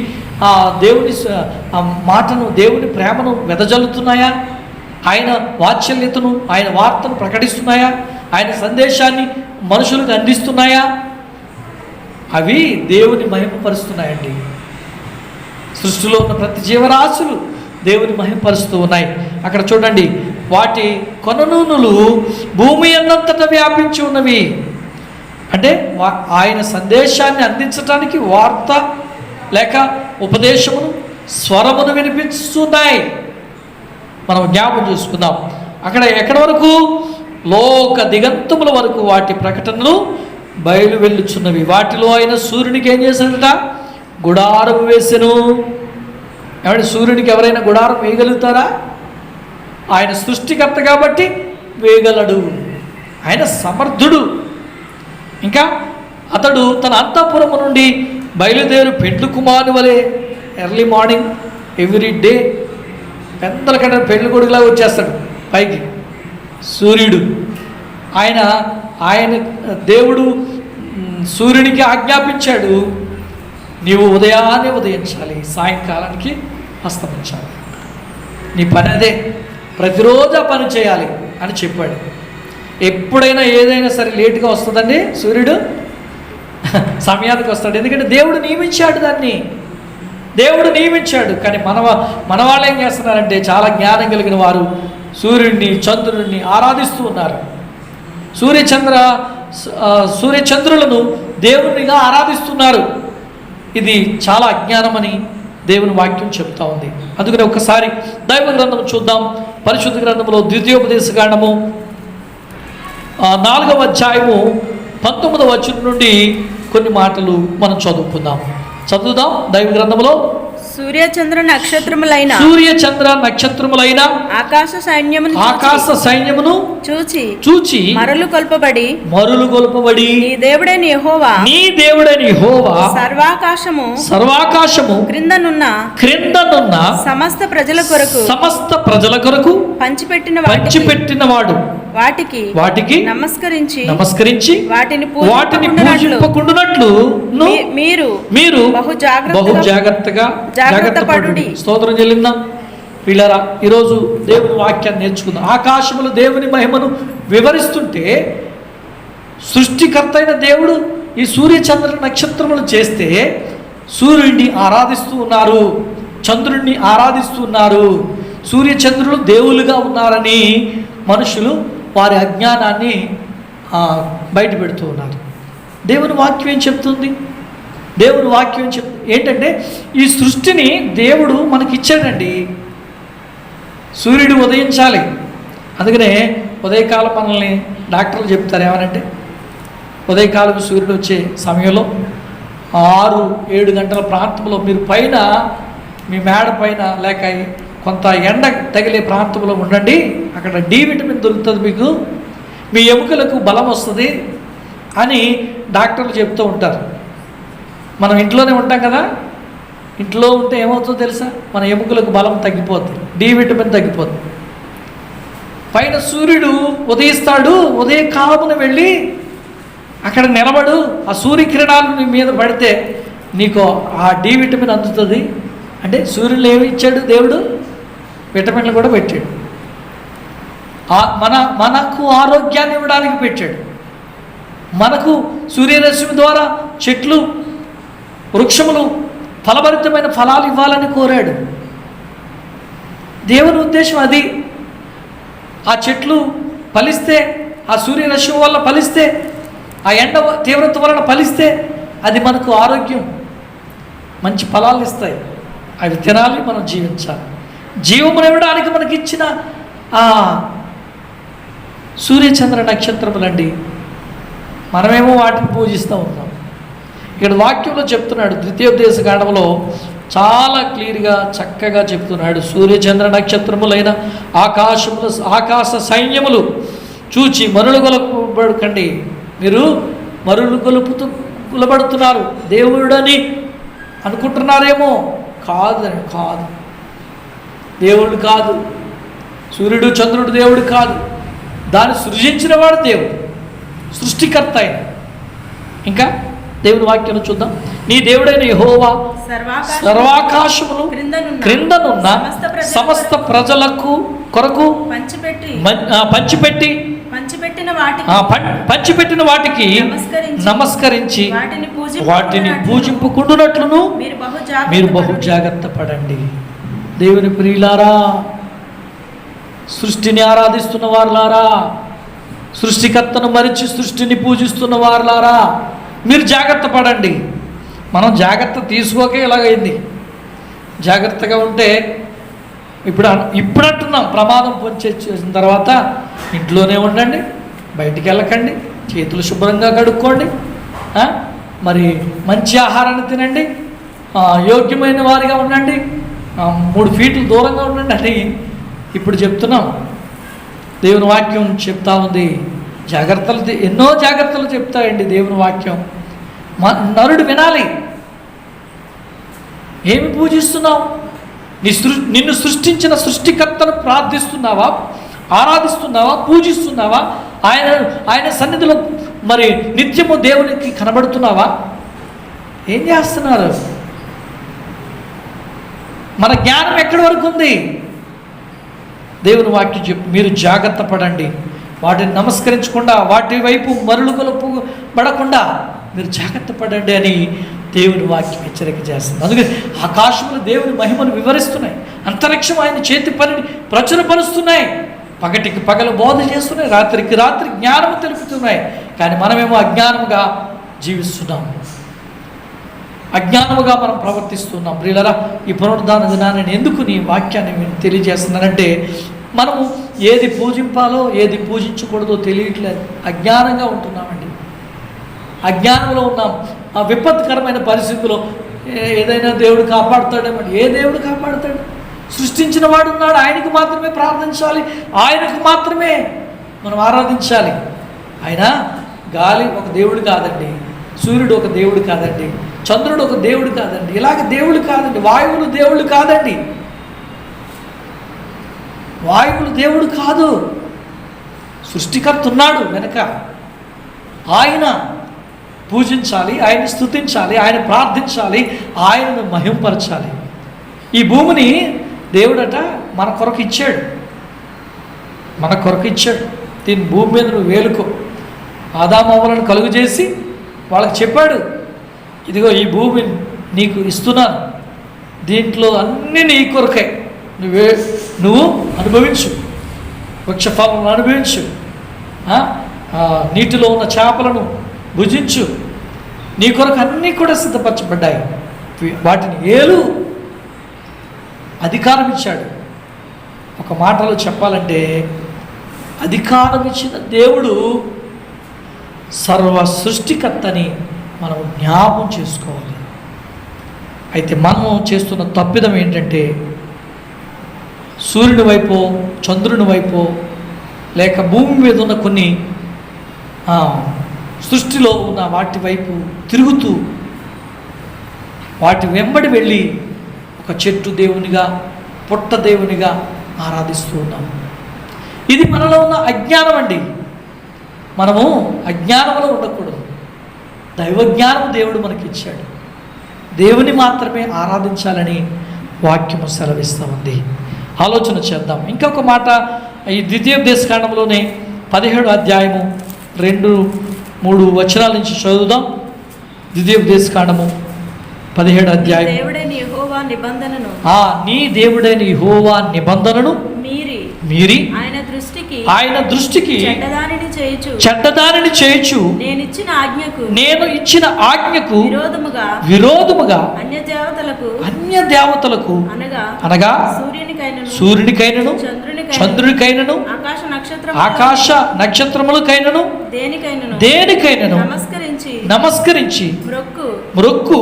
దేవుని మాటను, దేవుని ప్రేమను వెదజల్లుతున్నాయా? ఆయన వాత్సల్యతను, ఆయన వార్తను ప్రకటిస్తున్నాయా? ఆయన సందేశాన్ని మనుషులకు అందిస్తున్నాయా? అవి దేవుని మహిమపరుస్తున్నాయండి. సృష్టిలో ఉన్న ప్రతి జీవరాశులు దేవుని మహిమపరుస్తూ ఉన్నాయి. అక్కడ చూడండి, వాటి కొననూనులు భూమి అన్నంతటా వ్యాపించి ఉన్నవి. అంటే ఆయన సందేశాన్ని అందించడానికి వార్త లేక ఉపదేశమును, స్వరమును వినిపిస్తున్నాయి. మనం జ్ఞాపకం చేసుకుందాం. అక్కడ ఎక్కడి వరకు? లోక దిగంతముల వరకు వాటి ప్రకటనలు బయలు వెళ్ళుచున్నవి. వాటిలో ఆయన సూర్యునికి ఏం చేశాడట? గుడారం వేసెను. ఏమంటే సూర్యునికి ఎవరైనా గుడారం వేయగలుగుతారా? ఆయన సృష్టికర్త కాబట్టి వేయగలడు. ఆయన సమర్థుడు. ఇంకా అతడు తన అంతఃపురము నుండి బయలుదేరు పెండ్లు కుమారుని వలె ఎర్లీ మార్నింగ్ ఎవ్రీ డే పెద్దల కంటే పెండ్లు కొడుకులా వచ్చేస్తాడు పైకి సూర్యుడు. ఆయన దేవుడు సూర్యునికి ఆజ్ఞాపించాడు, నీవు ఉదయాన్నే ఉదయించాలి, సాయంకాలానికి అస్తమించాలి. నీ పని అదే, ప్రతిరోజు ఆ పని చేయాలి అని చెప్పాడు. ఎప్పుడైనా ఏదైనా సరే లేటుగా వస్తుందండి సూర్యుడు. సమయానికి వస్తాడు. ఎందుకంటే దేవుడు నియమించాడు దాన్ని, దేవుడు నియమించాడు. కానీ మన వాళ్ళు ఏం చేస్తున్నారంటే చాలా జ్ఞానం కలిగిన వారు సూర్యుడిని చంద్రుడిని ఆరాధిస్తూ ఉన్నారు. సూర్యచంద్రులను దేవునిగా ఆరాధిస్తున్నారు. ఇది చాలా అజ్ఞానమని దేవుని వాక్యం చెప్తా ఉంది. అందుకని ఒకసారి దైవ గ్రంథం చూద్దాం. పరిశుద్ధ గ్రంథంలో ద్వితీయోపదేశకాండము 4వ అధ్యాయము 19వ వచనం నుండి కొన్ని మాటలు మనం చదువుదాం. దైవ గ్రంథంలో సూర్య చంద్ర నక్షత్రములైన ఆకాశ సైన్యమును చూచి మరలు కొల్పబడి నీ దేవుడైన యెహోవా సర్వాకాశము క్రిందనున్న సమస్త ప్రజల కొరకు పంచిపెట్టిన వాడు వాటికి నమస్కరించి వాటిని పూజింపకుండునట్లు మీరు బహు జాగ్రత్తగా జాగ్రత్తపడుడి. స్తోత్రం చెల్లిందాం పిల్లరా. ఈరోజు దేవుని వాక్యాన్ని నేర్చుకుందాం. ఆకాశములు దేవుని మహిమను వివరిస్తుంటే సృష్టికర్త అయిన దేవుడు ఈ సూర్యచంద్ర నక్షత్రములు చేస్తే సూర్యుడిని ఆరాధిస్తూ ఉన్నారు, చంద్రుడిని ఆరాధిస్తూ ఉన్నారు. సూర్యచంద్రులు దేవులుగా ఉన్నారని మనుషులు వారి అజ్ఞానాన్ని బయట పెడుతూ ఉన్నారు. దేవుని వాక్యం ఏం చెప్తుంది? దేవుని వాక్యం ఏంటంటే ఈ సృష్టిని దేవుడు మనకిచ్చాడండి. సూర్యుడు ఉదయించాలి. అందుకనే ఉదయకాలం మనల్ని డాక్టర్లు చెప్తారు ఏమనంటే, ఉదయకాలం సూర్యుడు వచ్చే సమయంలో 6-7 గంటల ప్రాంతంలో మీరు పైన మీ మేడ పైన లేక కొంత ఎండ తగిలే ప్రాంతంలో ఉండండి. అక్కడ డి విటమిన్ దొరుకుతుంది, మీకు మీ ఎముకలకు బలం వస్తుంది అని డాక్టర్లు చెప్తూ ఉంటారు. మనం ఇంట్లోనే ఉంటాం కదా, ఇంట్లో ఉంటే ఏమవుతుందో తెలుసా? మన ఎముకలకు బలం తగ్గిపోతుంది, డి విటమిన్ తగ్గిపోతుంది. పైన సూర్యుడు ఉదయిస్తాడు, ఉదయకాలమున వెళ్ళి అక్కడ నిలబడు, ఆ సూర్యకిరణాలు నీ మీద పడితే నీకు ఆ డి విటమిన్ అందుతుంది. అంటే సూర్యుడు ఏమి ఇచ్చాడు? దేవుడు విటమిన్లు కూడా పెట్టాడు. మనకు ఆరోగ్యాన్ని ఇవ్వడానికి పెట్టాడు. మనకు సూర్యరశ్మి ద్వారా చెట్లు వృక్షములు ఫలభరితమైన ఫలాలు ఇవ్వాలని కోరాడు. దేవుని ఉద్దేశం అది. ఆ చెట్లు ఫలిస్తే, ఆ సూర్యరశ్మి వల్ల ఫలిస్తే, ఆ ఎండ తీవ్రత వలన ఫలిస్తే అది మనకు ఆరోగ్యం, మంచి ఫలాలు ఇస్తాయి. అవి తినాలి, మనం జీవించాలి. జీవమునివ్వడానికి మనకి ఇచ్చిన ఆ సూర్యచంద్ర నక్షత్రములండి. మనమేమో వాటిని పూజిస్తూ ఉన్నాం. ఇక్కడ వాక్యంలో చెప్తున్నాడు, ద్వితీయోపదేశకాండములో చాలా క్లియర్గా చక్కగా చెప్తున్నాడు. సూర్యచంద్ర నక్షత్రములైన ఆకాశ సైన్యములు చూచి మరులు కొలపబడకండి. మీరు మరులు కొలబడుతున్నారు దేవుడని అనుకుంటున్నారేమో. కాదు, దేవుడు కాదు. సూర్యుడు చంద్రుడు దేవుడు కాదు. దాన్ని సృజించిన వాడు దేవుడు, సృష్టికర్త అయిన. ఇంకా దేవుని వాక్యం చూద్దాం. నీ దేవుడైన యెహోవా సర్వాకాశములు క్రిందనున్న సమస్త ప్రజలకు కొరకు పంచిపెట్టిన వాటికి నమస్కరించి వాటిని పూజింపుకుండునట్లును మీరు బహు జాగ్రత్త పడండి. దేవుని ప్రియులారా, సృష్టిని ఆరాధిస్తున్న వారులారా, సృష్టికర్తను మరిచి సృష్టిని పూజిస్తున్న వారులారా, మీరు జాగ్రత్త పడండి. మనం జాగ్రత్త తీసుకోకే ఇలాగైంది. జాగ్రత్తగా ఉంటే ఇప్పుడు అంటున్నాం, ప్రమాదం పొంచేసిన తర్వాత ఇంట్లోనే ఉండండి, బయటికి వెళ్ళకండి, చేతులు శుభ్రంగా కడుక్కోండి, మరి మంచి ఆహారాన్ని తినండి, యోగ్యమైన వారిగా ఉండండి, 3 ఫీట్లు దూరంగా ఉండండి అని ఇప్పుడు చెప్తున్నాం. దేవుని వాక్యం చెప్తా ఉంది. ఎన్నో జాగ్రత్తలు చెప్తాయండి దేవుని వాక్యం. నరుడు వినాలి. ఏమి పూజిస్తున్నావు? నిన్ను సృష్టించిన సృష్టికర్తను ప్రార్థిస్తున్నావా, ఆరాధిస్తున్నావా, పూజిస్తున్నావా? ఆయన సన్నిధిలో మరి నిత్యము దేవునికి కనబడుతున్నావా? ఏం చేస్తున్నారు? మన జ్ఞానం ఎక్కడి వరకు ఉంది? దేవుని వాక్యం చెప్పు, మీరు జాగ్రత్త పడండి. వాటిని నమస్కరించకుండా, వాటి వైపు మరులు కొలుపు పడకుండా మీరు జాగ్రత్త పడండి అని దేవుని వాక్యం హెచ్చరిక చేస్తుంది. అందుకే ఆకాశములు దేవుని మహిమను వివరిస్తున్నాయి, అంతరిక్షం ఆయన చేతి పనిని ప్రచురపరుస్తున్నాయి, పగటికి పగలు బోధ చేస్తున్నాయి, రాత్రికి రాత్రి జ్ఞానము తెలుపుతున్నాయి. కానీ మనమేమో అజ్ఞానముగా జీవిస్తున్నాము, అజ్ఞానముగా మనం ప్రవర్తిస్తున్నాం. ప్రియులారా, ఈ పునరుద్ధాన దినాన్ని ఎందుకు నీ వాక్యాన్ని నేను తెలియజేస్తున్నానంటే, మనము ఏది పూజింపాలో ఏది పూజించకూడదో తెలియట్లేదు, అజ్ఞానంగా ఉంటున్నామండి, అజ్ఞానంలో ఉన్నాం. ఆ విపత్కరమైన పరిస్థితుల్లో ఏదైనా దేవుడు కాపాడుతాడేమండి? ఏ దేవుడు కాపాడుతాడు? సృష్టించిన వాడు ఉన్నాడు, ఆయనకు మాత్రమే ప్రార్థించాలి, ఆయనకు మాత్రమే మనం ఆరాధించాలి. ఆయన గాలి ఒక దేవుడు కాదండి, సూర్యుడు ఒక దేవుడు కాదండి, చంద్రుడు ఒక దేవుడు కాదండి, ఇలాగ దేవుడు కాదండి, వాయువులు దేవుడు కాదండి, వాయువులు దేవుడు కాదు. సృష్టికర్త ఉన్నాడు వెనక, ఆయన పూజించాలి, ఆయన స్తుతించాలి, ఆయన ప్రార్థించాలి, ఆయనను మహింపరచాలి. ఈ భూమిని దేవుడట మన కొరకు ఇచ్చాడు, మన కొరకు ఇచ్చాడు. దీని భూమి మీద నువ్వు వేలుకో. ఆదామవ్వలను కలుగు చేసి వాళ్ళకి చెప్పాడు, ఇదిగో ఈ భూమి నీకు ఇస్తున్నాను, దీంట్లో అన్నీ నీ కొరకే, నువ్వు అనుభవించు, వృక్షఫలను అనుభవించు, నీటిలో ఉన్న చేపలను భుజించు, నీ కొరకు అన్నీ కూడా సిద్ధపరచబడ్డాయి, వాటిని ఏలు, అధికారం ఇచ్చాడు. ఒక మాటలో చెప్పాలంటే, అధికారం ఇచ్చిన దేవుడు సర్వ సృష్టికర్తని మనం జ్ఞాపం చేసుకోవాలి. అయితే మనం చేస్తున్న తప్పిదం ఏంటంటే, సూర్యుని వైపు, చంద్రుని వైపు, లేక భూమి మీద ఉన్న కొన్ని సృష్టిలో ఉన్న వాటి వైపు తిరుగుతూ వాటి వెంబడి వెళ్ళి ఒక చెట్టు దేవునిగా, పుట్ట దేవునిగా ఆరాధిస్తూ ఉన్నాం. ఇది మనలో ఉన్న అజ్ఞానం అండి. మనము అజ్ఞానంలో ఉండకూడదు. దైవజ్ఞానం దేవుడు మనకి ఇచ్చాడు, దేవుని మాత్రమే ఆరాధించాలని వాక్యము సెలవిస్తూ ఉంది. ఆలోచన చేద్దాం. ఇంకొక మాట, ఈ ద్వితీయోపదేశకాండంలోనే 17వ అధ్యాయము 2-3 వచనాల నుంచి చదువుదాం. ద్వితీయోపదేశకాండము 17వ అధ్యాయం. నీ దేవుడైన యెహోవా నిబంధనను మీరి ఆయన దృష్టికి చెడ్డదానిని చేయుచు నేను ఇచ్చిన ఆజ్ఞకు విరోధముగా అన్య దేవతలకు అనగా సూర్యునికైనను చంద్రునికైనను ఆకాశ నక్షత్రములకైనను దేనికైనను నమస్కరించి మ్రొక్కు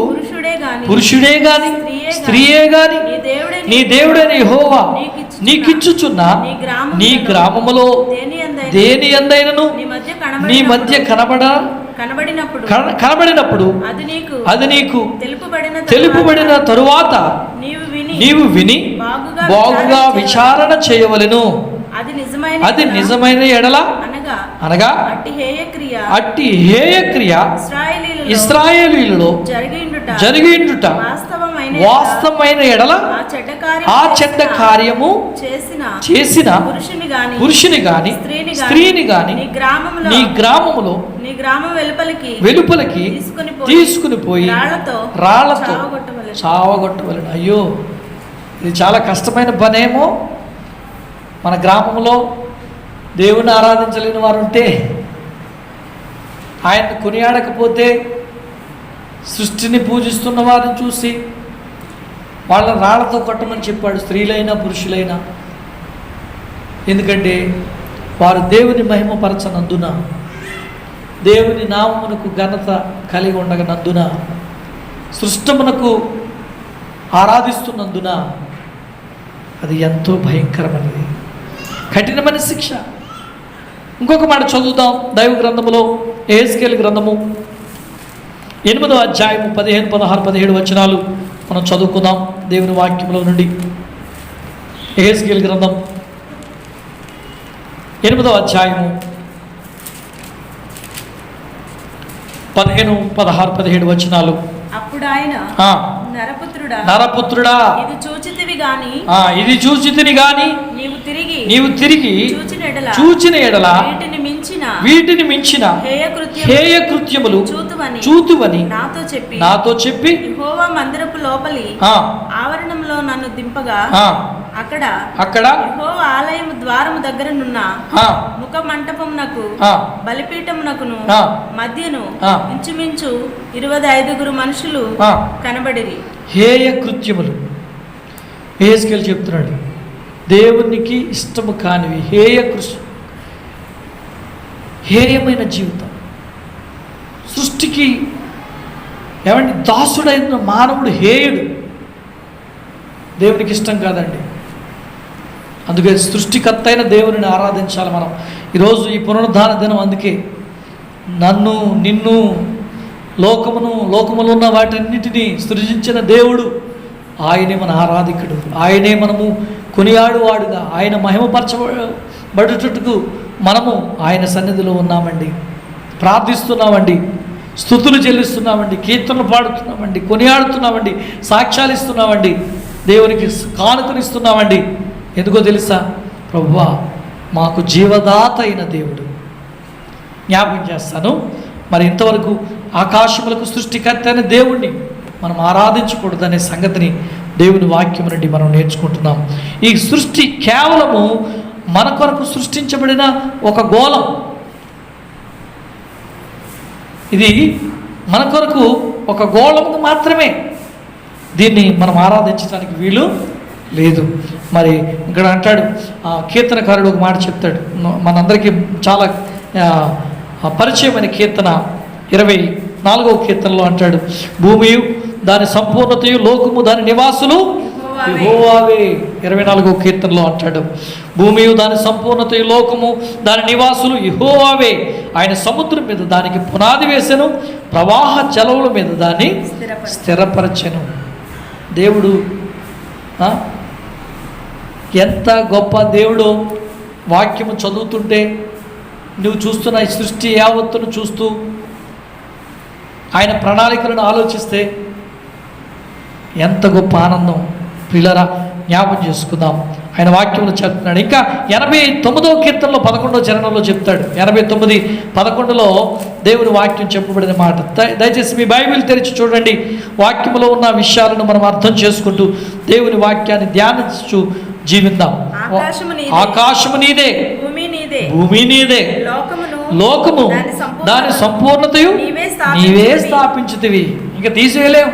పురుషుడే గాని స్త్రీయే గాని నీ దేవుడైన యెహోవా నీకిచ్చుచున్న నీ గ్రామములో దేని యందైనను నీ మధ్య కనబడినప్పుడు అది నీకు తెలుపబడిన తరువాత నీవు విని బాగుగా విచారణ చేయవలెను. అది నిజమైన ఎడల అనగా అట్టి హేయక్రియ ఇశ్రాయేలీయులలో జరిగిండుట వాస్తవమైన ఎడల ఆ చెడ్డ కార్యము చేసిన పురుషుని గాని స్త్రీని గాని నీ గ్రామములో వెలుపలికి తీసుకుని పోయి రాళ్లతో చావగొట్టవలెను. అయ్యో, ఇది చాలా కష్టమైన పనేమో. మన గ్రామంలో దేవుని ఆరాధించలేని వారు ఉంటే, ఆయన కొనియాడకపోతే, సృష్టిని పూజిస్తున్న వారిని చూసి వాళ్ళని రాళ్లతో కొట్టమని చెప్పాడు, స్త్రీలైనా పురుషులైనా. ఎందుకంటే వారు దేవుని మహిమపరచనందున, దేవుని నామమునకు ఘనత కలిగి ఉండగనందున, సృష్టమునకు ఆరాధిస్తున్నందున అది ఎంతో భయంకరమైనది, కఠినమైన శిక్ష. ఇంకొక మాట చదువుతాం దైవ గ్రంథములో, యెహెజ్కేలు గ్రంథము 8వ అధ్యాయము 15, 16, 17 వచనాలు మనం చదువుకుందాం దేవుని వాక్యంలో నుండి. యెహెజ్కేలు గ్రంథం 8వ అధ్యాయము 15, 16, 17 వచనాలు. అప్పుడు ఆయన నరపుత్రుడా ఇది చూచితిని గాని నీవు తిరిగి చూచిన ఎడల వీటిని మించిన హేయ కృత్యములు చూతువని నాతో చెప్పి యెహోవా మందిరపు లోపలి ఆవరణంలో నన్ను దింపగా అక్కడ యెహోవా ఆలయము ద్వారము దగ్గరనున్న ముఖ మంటపమునకు బలిపీఠమునకును మధ్యను ఇంచుమించు 25 మనుషులు కనబడిరి. హేయ కృత్యములు యెహెజ్కేలు చెప్తున్నాడు, దేవునికి ఇష్టము కానివి హేయ కృత్యం, హేయమైన జీవితం. సృష్టికి ఏమండి దాసుడైన మానవుడు హేయుడు, దేవునికి ఇష్టం కాదండి. అందుకే సృష్టికర్త అయిన దేవుని ఆరాధించాలి మనం. ఈరోజు ఈ పునరుద్ధాన దినం, అందుకే నన్ను నిన్ను లోకములో ఉన్న వాటన్నిటినీ సృజించిన దేవుడు ఆయనే మన ఆరాధికుడు, ఆయనే మనము కొనియాడువాడుగా, ఆయన మహిమపరచబడుటకు మనము ఆయన సన్నిధిలో ఉన్నామండి, ప్రార్థిస్తున్నామండి, స్తుతులు చెల్లిస్తున్నామండి, కీర్తనలు పాడుతున్నామండి, కొనియాడుతున్నామండి, సాక్ష్యాలు ఇస్తున్నామండి, దేవునికి కానుకనిస్తున్నామండి. ఎందుకో తెలుసా? ప్రభువా మాకు జీవదాత అయిన దేవుడు. జ్ఞాపకం చేస్తాను, మరి ఇంతవరకు ఆకాశములకు సృష్టికర్త అయిన దేవుణ్ణి మనం ఆరాధించకూడదనే సంగతిని దేవుని వాక్యం నుండి మనం నేర్చుకుంటున్నాం. ఈ సృష్టి కేవలము మన కొరకు సృష్టించబడిన ఒక గోళం. ఇది మన కొరకు ఒక గోళము మాత్రమే. దీన్ని మనం ఆరాధించడానికి వీలు లేదు. మరి ఇక్కడ అంటాడు కీర్తనకారుడు ఒక మాట చెప్తాడు, మనందరికీ చాలా పరిచయమైన కీర్తన 24వ కీర్తనలో అంటాడు, భూమియు దాని సంపూర్ణతయు లోకము దాని నివాసులు యెహోవావే. 24వ కీర్తనలో అంటాడు, భూమియు దాని సంపూర్ణతయు లోకము దాని నివాసులు యెహోవావే. ఆయన సముద్రం మీద దానికి పునాది వేసెను, ప్రవాహ జలముల మీద దాన్ని స్థిరపరచెను. దేవుడు ఎంత గొప్ప దేవుడో వాక్యము చదువుతుంటే నువ్వు చూస్తున్న ఈ సృష్టి యావత్తును చూస్తూ ఆయన ప్రణాళికలను ఆలోచిస్తే ఎంత గొప్ప ఆనందం. పిల్లరా, జ్ఞాపకం చేసుకుందాం. ఆయన వాక్యంలో చెప్తున్నాడు. ఇంకా 89వ కీర్తనలో 11వ చరణంలో చెప్తాడు. 89:11లో దేవుని వాక్యం చెప్పబడిన మాట. దయచేసి మీ బైబిల్ తెరిచి చూడండి. వాక్యంలో ఉన్న విషయాలను మనం అర్థం చేసుకుంటూ దేవుని వాక్యాన్ని ధ్యానించు జీవిద్దాం. ఆకాశము నీదే, భూమి నీదే, లోకము దాని సంపూర్ణతయు నీవే స్థాపించుతివి. ఇంకా తీసేయలేము.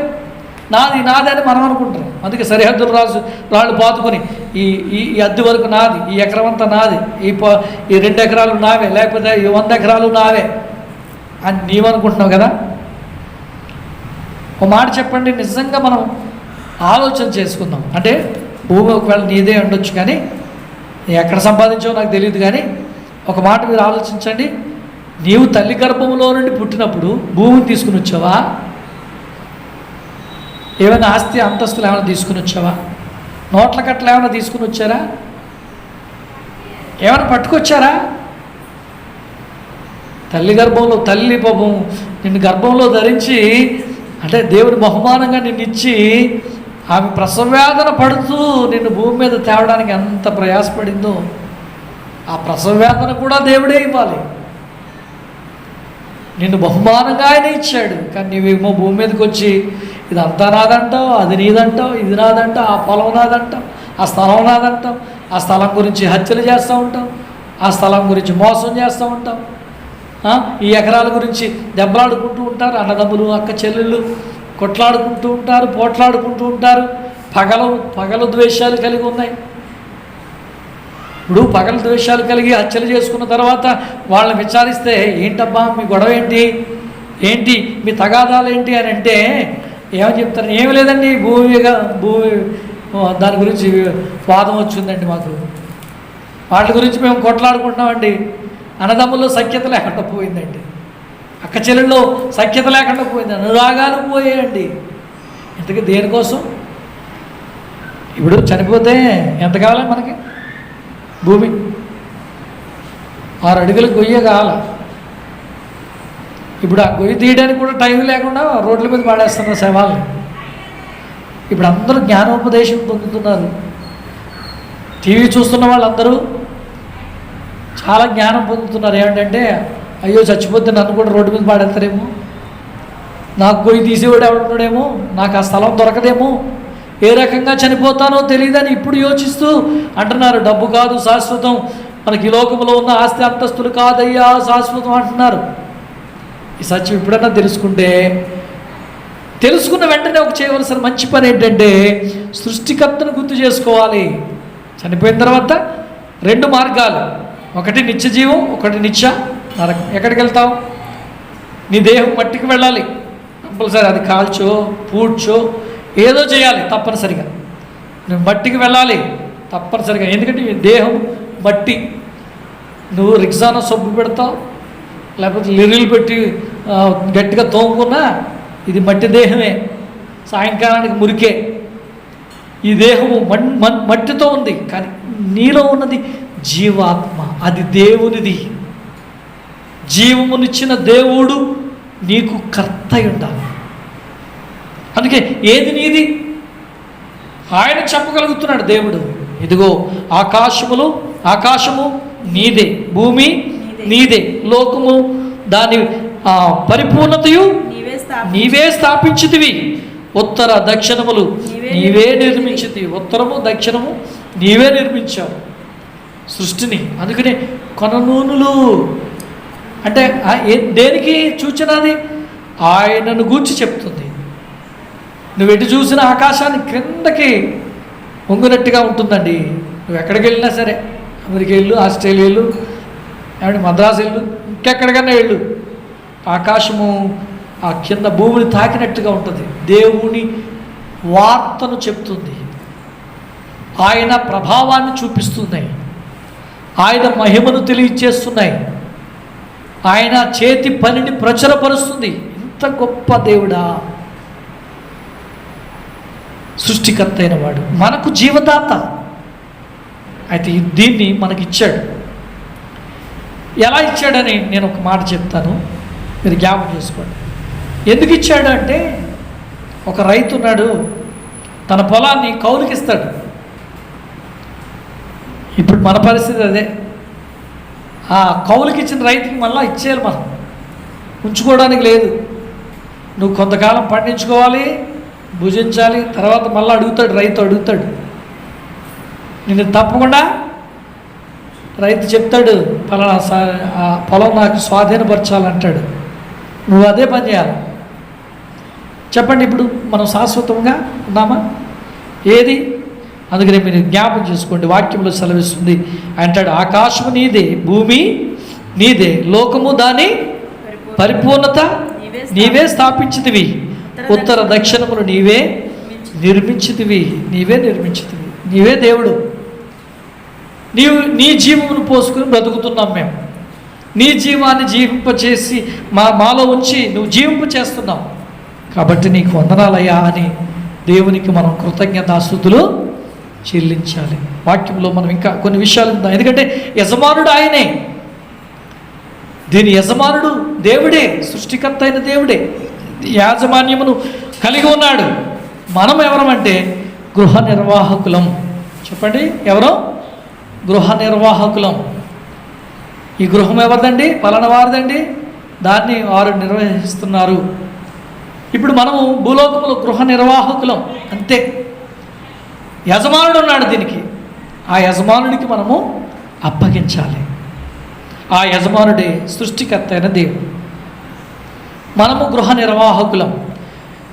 నాది అని మనం అనుకుంటాం. అందుకే సరిహద్దులు రాళ్ళు పాతుకొని ఈ అద్దె వరకు నాది, ఈ ఎకరం అంతా నాది, ఈ 2 ఎకరాలు నావే, లేకపోతే ఈ 100 ఎకరాలు నావే అని నీవనుకుంటున్నావు కదా. ఒక మాట చెప్పండి, నిజంగా మనం ఆలోచన చేసుకుందాం. అంటే భూమి ఒకవేళ నీదే ఉండొచ్చు, కానీ ఎక్కడ సంపాదించావో నాకు తెలియదు, కానీ ఒక మాట మీరు ఆలోచించండి. నీవు తల్లి గర్భంలో నుండి పుట్టినప్పుడు భూమిని తీసుకుని వచ్చావా? ఏమైనా ఆస్తి అంతస్తులు ఏమైనా తీసుకుని వచ్చావా? నోట్ల కట్టలు ఏమైనా తీసుకుని వచ్చారా? ఏమైనా పట్టుకొచ్చారా? తల్లి గర్భంలో తల్లి పాపం నిన్ను గర్భంలో ధరించి, అంటే దేవుని బహుమానంగా నిన్ను ఇచ్చి ఆమె ప్రసవవేదన పడుతూ నిన్ను భూమి మీద తేవడానికి ఎంత ప్రయాసపడిందో, ఆ ప్రసవవేదన కూడా దేవుడే ఇవ్వాలి. నిన్ను బహుమానంగా ఆయన ఇచ్చాడు, కానీ నీవేమో భూమి మీదకి వచ్చి ఇదంతా నాదంటావు, అది నీదంటావు, ఇది నాదంటావు, ఆ పొలం నాదంటావు, ఆ స్థలం నాదంటావు, ఆ స్థలం గురించి హత్యలు చేస్తూ ఉంటావు, ఆ స్థలం గురించి మోసం చేస్తూ ఉంటావు, ఈ ఎకరాల గురించి దెబ్బలాడుకుంటూ ఉంటారు. అన్నదమ్ములు అక్క చెల్లెళ్ళు కొట్లాడుకుంటూ ఉంటారు, పోట్లాడుకుంటూ ఉంటారు. పగలు ద్వేషాలు కలిగి ఉన్నాయి. ఇప్పుడు పగలు ద్వేషాలు కలిగి హత్యలు చేసుకున్న తర్వాత వాళ్ళని విచారిస్తే, ఏంటబ్బా మీ గొడవ ఏంటి మీ తగాదాలు ఏంటి అని అంటే ఏమని చెప్తారు? ఏమి లేదండి, భూమి దాని గురించి వాదం వచ్చిందండి, మాకు వాటి గురించి మేము కొట్లాడుకుంటున్నామండి. అన్నదమ్ముల్లో సఖ్యత లేకుండా పోయిందండి, అక్క చెల్లెల్లో సఖ్యత లేకుండా పోయింది, అనురాగాలు పోయాయండి. ఇంతకీ దేనికోసం? ఇప్పుడు చనిపోతే ఎంత కావాలి మనకి? భూమి 6 అడుగుల గొయ్య కావాల. ఇప్పుడు ఆ గొయ్యి తీయడానికి కూడా టైం లేకుండా రోడ్ల మీద పాడేస్తున్నారు శవాల్ని. ఇప్పుడు అందరూ జ్ఞానోపదేశం పొందుతున్నారు. టీవీ చూస్తున్న వాళ్ళందరూ చాలా జ్ఞానం పొందుతున్నారు. ఏమిటంటే, అయ్యో చచ్చిపోతే నన్ను కూడా రోడ్డు మీద పాడేస్తారేమో, నాకు గొయ్యి తీసేవాడు ఎవడున్నాడేమో, నాకు ఆ స్థలం దొరకదేమో, ఏ రకంగా చనిపోతానో తెలియదని ఇప్పుడు యోచిస్తూ అంటున్నారు. డబ్బు కాదు శాశ్వతం, మనకి ఈ లోకంలో ఉన్న ఆస్తి అంతస్తులు కాదయ్యా శాశ్వతం అంటున్నారు. ఈ సత్యం ఎప్పుడన్నా తెలుసుకున్న వెంటనే ఒక చేయవలసిన మంచి పని ఏంటంటే సృష్టికర్తను గుర్తు చేసుకోవాలి. చనిపోయిన తర్వాత 2 మార్గాలు, ఒకటి నిత్య జీవం, ఒకటి నిత్య నరకం. ఎక్కడికి వెళ్తావు? నీ దేహం మట్టికి వెళ్ళాలి కంపల్సరీ, అది కాల్చో పూడ్చో ఏదో చేయాలి తప్పనిసరిగా. నువ్వు మట్టికి వెళ్ళాలి తప్పనిసరిగా, ఎందుకంటే నీ దేహం మట్టి. నువ్వు రిక్సానా సబ్బు పెడతావు, లేకపోతే లిరిలు పెట్టి గట్టిగా తోముకున్నా ఇది మట్టి దేహమే, సాయంకాలానికి మురికే. ఈ దేహము మట్టితో ఉంది, కానీ నీలో ఉన్నది జీవాత్మ, అది దేవునిది. జీవమునిచ్చిన దేవుడు నీకు కర్త అయి ఉండాలి. అందుకే ఏది నీది ఆయన చెప్పగలుగుతున్నాడు దేవుడు. ఇదిగో ఆకాశము నీదే, భూమి నీదే, లోకము దాని పరిపూర్ణతయు నీవే స్థాపించితివి, ఉత్తర దక్షిణములు నీవే నిర్మించితివి. ఉత్తరము దక్షిణము నీవే నిర్మించావు సృష్టిని. అందుకనే కొననూనులు అంటే దేనికి సూచనది? ఆయనను గూర్చి చెప్తుంది. నువ్వు ఎటు చూసిన ఆకాశాన్ని క్రిందకి వంగునట్టుగా ఉంటుందండి. నువ్వు ఎక్కడికి వెళ్ళినా సరే, అమెరికా వెళ్ళు, ఆస్ట్రేలియా వెళ్ళు, మద్రాసు వెళ్ళు, ఇంకెక్కడికైనా వెళ్ళు, ఆకాశము ఆ కింద భూమిని తాకినట్టుగా ఉంటుంది. దేవుని వార్తను చెప్తుంది, ఆయన ప్రభావాన్ని చూపిస్తున్నాయి, ఆయన మహిమను తెలియచేస్తున్నాయి, ఆయన చేతి పనిని ప్రచురపరుస్తుంది. ఇంత గొప్ప దేవుడా, సృష్టికర్త అయిన వాడు, మనకు జీవదాత. అయితే దీన్ని మనకిచ్చాడు. ఎలా ఇచ్చాడని నేను ఒక మాట చెప్తాను, మీరు జ్ఞాపకం చేసుకోండి. ఎందుకు ఇచ్చాడు అంటే, ఒక రైతు ఉన్నాడు, తన పొలాన్ని కౌలుకిస్తాడు. ఇప్పుడు మన పరిస్థితి అదే. ఆ కౌలుకిచ్చిన రైతుకి మళ్ళీ ఇచ్చేయాలి, మనం ఉంచుకోవడానికి లేదు. నువ్వు కొంతకాలం పండించుకోవాలి, భుజించాలి, తర్వాత మళ్ళీ రైతు అడుగుతాడు నిన్ను. తప్పకుండా రైతు చెప్తాడు, పలానా ఆ పొలం నాకు స్వాధీనపరచాలంటాడు. నువ్వు అదే పని చేయాలి. చెప్పండి, ఇప్పుడు మనం శాశ్వతంగా ఉన్నామా? ఏది? అందుకనే మీరు జ్ఞాపకం చేసుకోండి, వాక్యంలో సెలవిస్తుంది. అంటాడు, ఆకాశము నీదే, భూమి నీదే, లోకము దాని పరిపూర్ణత నీవే స్థాపించితివి, ఉత్తర దక్షిణములు నీవే నిర్మించితివి. నీవే దేవుడు. నీ జీవమును పోసుకుని బ్రతుకుతున్నాం మేము. నీ జీవాన్ని జీవింపచేసి మాలో ఉంచి నువ్వు జీవింపచేస్తున్నావు. కాబట్టి నీకు వందనాలయ్యా అని దేవునికి మనం కృతజ్ఞతాస్తుతులు చెల్లించాలి. వాక్యంలో మనం ఇంకా కొన్ని విషయాలు ఉందాం, ఎందుకంటే యజమానుడు ఆయనే. దీని యజమానుడు దేవుడే, సృష్టికర్త అయిన దేవుడే, యాజమాన్యమును కలిగి ఉన్నాడు. మనం ఎవరమంటే గృహ నిర్వాహకులం. చెప్పండి, ఎవరో? గృహ నిర్వాహకులం. ఈ గృహం ఎవరిదండి? పలానా వారిదండి, దాన్ని వారు నిర్వహిస్తున్నారు. ఇప్పుడు మనము భూలోకంలో గృహ నిర్వాహకులం, అంతే. యజమానుడు ఉన్నాడు దీనికి, ఆ యజమానుడికి మనము అప్పగించాలి. ఆ యజమానుడే సృష్టికర్త అయిన దేవుడు. మనము గృహ నిర్వాహకులం.